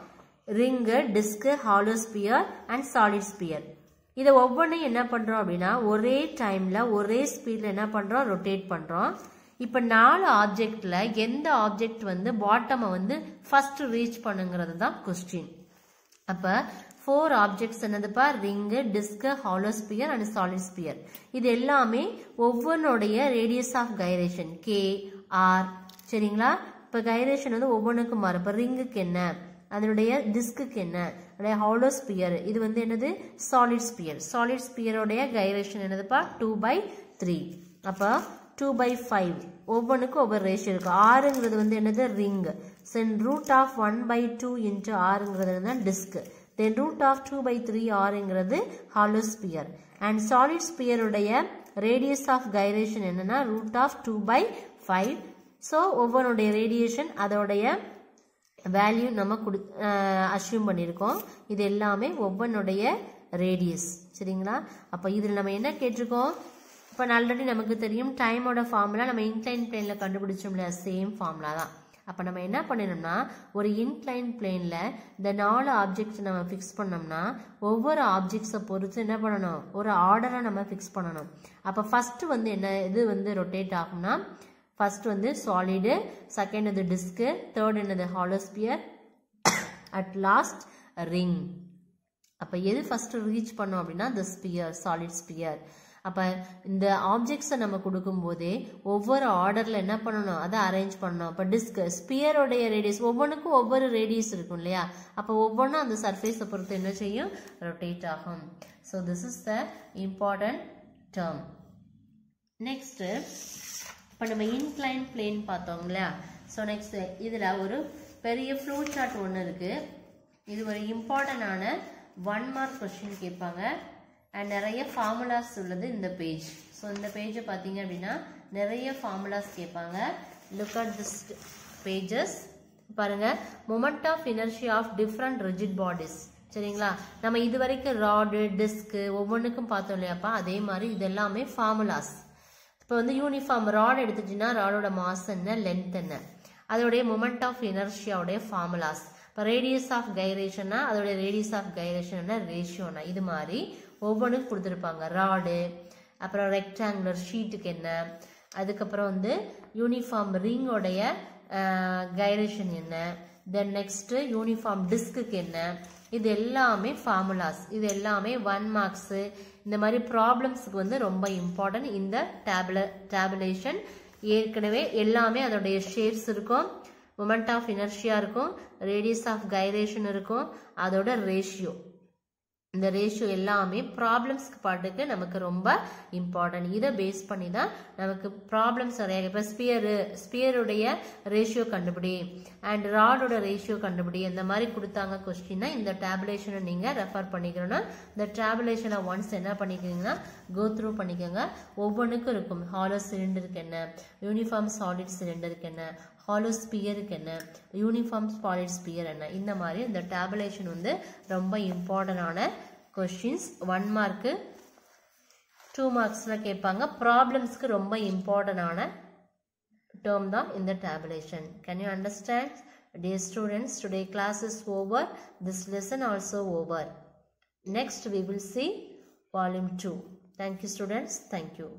ring, disc, hollow sphere and solid sphere. இத ஒவ்வொன்றையும் என்ன பண்றோம் அப்படின்னா ஒரே டைம்ல ஒரே ஸ்பீட்ல என்ன பண்றோம்? ரொட்டேட் பண்றோம். இப்ப 4 ஆப்ஜெக்ட்ல எந்த ஆப்ஜெக்ட் வந்து பாட்டமை வந்து ஃபர்ஸ்ட் ரீச் பண்ணுங்கிறது தான் क्वेश्चन. அப்ப 4 ஆப்ஜெக்ட்ஸ் என்னதுப்பா? Ring, disc, hollow sphere and solid sphere. இது எல்லாமே ஒவ்வொன்றுடைய radius of gyration k r. சரிங்களா? இப்ப கைரேஷன் வந்து ஒவ்வொன்றுக்கும் மாறும். இப்ப ரிங்குக்கு என்ன, அதனுடைய டிஸ்க்கு என்ன, அதனுடைய ஹாலோ ஸ்பியர், இது வந்து என்னது? Solid sphere. சாலிட் ஸ்பியரோடைய கைரேஷன் என்னதுப்பா? 2/3. அப்ப 2/5 ஒவ்வொன்றுக்கும் ஒவ்வொரு ரேஷியோ இருக்கு. ஆறுங்கிறது வந்து என்னது? Ring. Then root of 1/2 into ஆறுங்கிறது டிஸ்க். தென் ரூட் ஆஃப் 2/3 ஆறுங்கிறது ஹாலோ ஸ்பியர். அண்ட் சாலிட் ஸ்பியருடைய ரேடியஸ் ஆஃப் கைரேஷன் என்னன்னா ரூட் ஆஃப் 2/5. ஸோ ஒவ்வொன்றுடைய ரேடியேஷன் அதோடைய வேல்யூ நம்ம அஸ்யூம் பண்ணியிருக்கோம். இது எல்லாமே ஒவ்வொன்றுடைய ரேடியஸ். சரிங்களா? அப்போ இதில் நம்ம என்ன கேட்டிருக்கோம்? இப்போ ஆல்ரெடி நமக்கு தெரியும் டைமோட ஃபார்முலா நம்ம இன்க்ளைன் பிளேனில் கண்டுபிடிச்சோம் இல்லையா? சேம் ஃபார்முலா தான். அப்போ நம்ம என்ன பண்ணணும்னா ஒரு இன்க்ளைன் பிளேனில் இந்த 4 ஆப்ஜெக்ட்ஸ் நம்ம ஃபிக்ஸ் பண்ணோம்னா ஒவ்வொரு ஆப்ஜெக்ட்ஸை பொறுத்து என்ன பண்ணணும்? ஒரு ஆர்டராக நம்ம ஃபிக்ஸ் பண்ணணும். அப்போ ஃபர்ஸ்ட் வந்து என்ன இது வந்து ரொட்டேட் ஆகும்னா ஃபர்ஸ்ட் வந்து சாலிடு, செகண்ட் இது டிஸ்க்கு, தேர்ட் என்னது hollow sphere, at last ring. அப்போ எது ஃபர்ஸ்ட் ரீச் பண்ணோம் அப்படின்னா the sphere, solid sphere. அப்போ இந்த ஆப்ஜெக்ட்ஸை நம்ம கொடுக்கும்போதே ஒவ்வொரு ஆர்டரில் என்ன பண்ணணும், அதை அரேஞ்ச் பண்ணணும். அப்போ டிஸ்க் ஸ்பியருடைய ரேடியஸ் ஒவ்வொன்றுக்கும் ஒவ்வொரு ரேடியஸ் இருக்கும் இல்லையா, அப்போ ஒவ்வொன்றும் அந்த சர்ஃபேஸை பொறுத்து என்ன செய்யும், ரொட்டேட் ஆகும். So this is the important term. Next இப்போ நம்ம இன்க்ளைன் பிளேன் பார்த்தோம் இல்லையா. ஸோ நெக்ஸ்ட் இதில் ஒரு பெரிய ஃப்ளூ சார்ட் ஒன்று இருக்குது. இது ஒரு இம்பார்ட்டண்டான 1 மார்க் கொஸ்டின் கேட்பாங்க. அண்ட் நிறைய ஃபார்முலாஸ் உள்ளது இந்த பேஜ். ஸோ இந்த பேஜை பார்த்தீங்க அப்படின்னா நிறைய ஃபார்முலாஸ் கேட்பாங்க. Look at this pages. பாருங்க, moment of inertia of different rigid bodies. சரிங்களா, நம்ம இது வரைக்கும் ராடு டிஸ்க்கு ஒவ்வொன்றுக்கும் பார்த்தோம் இல்லையாப்பா, அதே மாதிரி இது எல்லாமே ஃபார்முலாஸ். இப்போ வந்து யூனிஃபார்ம் ராட் எடுத்துட்டீங்கன்னா ராடோட மாஸ் என்ன, லென்த் என்ன, அதோடைய மொமெண்ட் ஆஃப் இனர்ஷியாவுடைய ஃபார்முலாஸ். இப்போ ரேடியஸ் ஆஃப் கைரேஷன்னா அதோடைய ரேடியஸ் ஆஃப் கைரேஷன் என்ன, ரேஷியோனா, இது மாதிரி ஒவ்வொன்றுக்கும் கொடுத்துருப்பாங்க. ராடு, அப்புறம் ரெக்டாங்குலர் ஷீட்டுக்கு என்ன, அதுக்கப்புறம் வந்து யூனிஃபார்ம் ரிங்கோடைய கைரேஷன் என்ன, தென் நெக்ஸ்ட்டு யூனிஃபார்ம் டிஸ்க்கு என்ன, இது எல்லாமே ஃபார்முலாஸ். இது எல்லாமே 1 மார்க்ஸு. இந்த மாதிரி ப்ராப்ளம்ஸுக்கு வந்து ரொம்ப இம்பார்ட்டன்ட் இந்த டேபுலேஷன். ஏற்கனவே எல்லாமே அதோடைய ஷேப்ஸ் இருக்கும், மொமெண்ட் ஆஃப் இனர்ஷியா இருக்கும், ரேடியஸ் ஆஃப் கைரேஷன் இருக்கும், அதோட ரேஷியோ. இந்த ரேஷியோ எல்லாமே ப்ராப்ளம்ஸ்க்கு பாட்டுக்கு நமக்கு ரொம்ப இம்பார்ட்டன்ட். இதை பேஸ் பண்ணி தான் நமக்கு ப்ராப்ளம்ஸ் நிறைய. இப்போ ஸ்பியருடைய ரேஷியோ கண்டுபிடி அண்ட் ராடோட ரேஷியோ கண்டுபிடி இந்த மாதிரி கொடுத்தாங்க கொஸ்டின்னா இந்த டேபுலேஷனை நீங்கள் ரெஃபர் பண்ணிக்கணும்னா இந்த டேபுலேஷனை ஒன்ஸ் என்ன பண்ணிக்கிறீங்கன்னா கோ த்ரூ பண்ணிக்கோங்க. ஒவ்வொன்றுக்கும் இருக்கும். ஹாலோ சிலிண்டருக்கு என்ன, யூனிஃபார்ம் சாலிட் சிலிண்டருக்கு என்ன, ஹாலோ ஸ்பியருக்கு என்ன, யூனிஃபார்ம் சாலிட் ஸ்பியர் என்ன, இந்த மாதிரி இந்த டேபுலேஷன் வந்து ரொம்ப இம்பார்ட்டண்டான கொஸ்டின்ஸ். 1 மார்க்கு 2 மார்க்ஸில் கேட்பாங்க. ப்ராப்ளம்ஸ்க்கு ரொம்ப இம்பார்ட்டண்டான டேர்ம் தான் இந்த tabulation. Can you understand? Dear students, today class is over. This lesson also over. Next we will see volume 2. Thank you students. Thank you.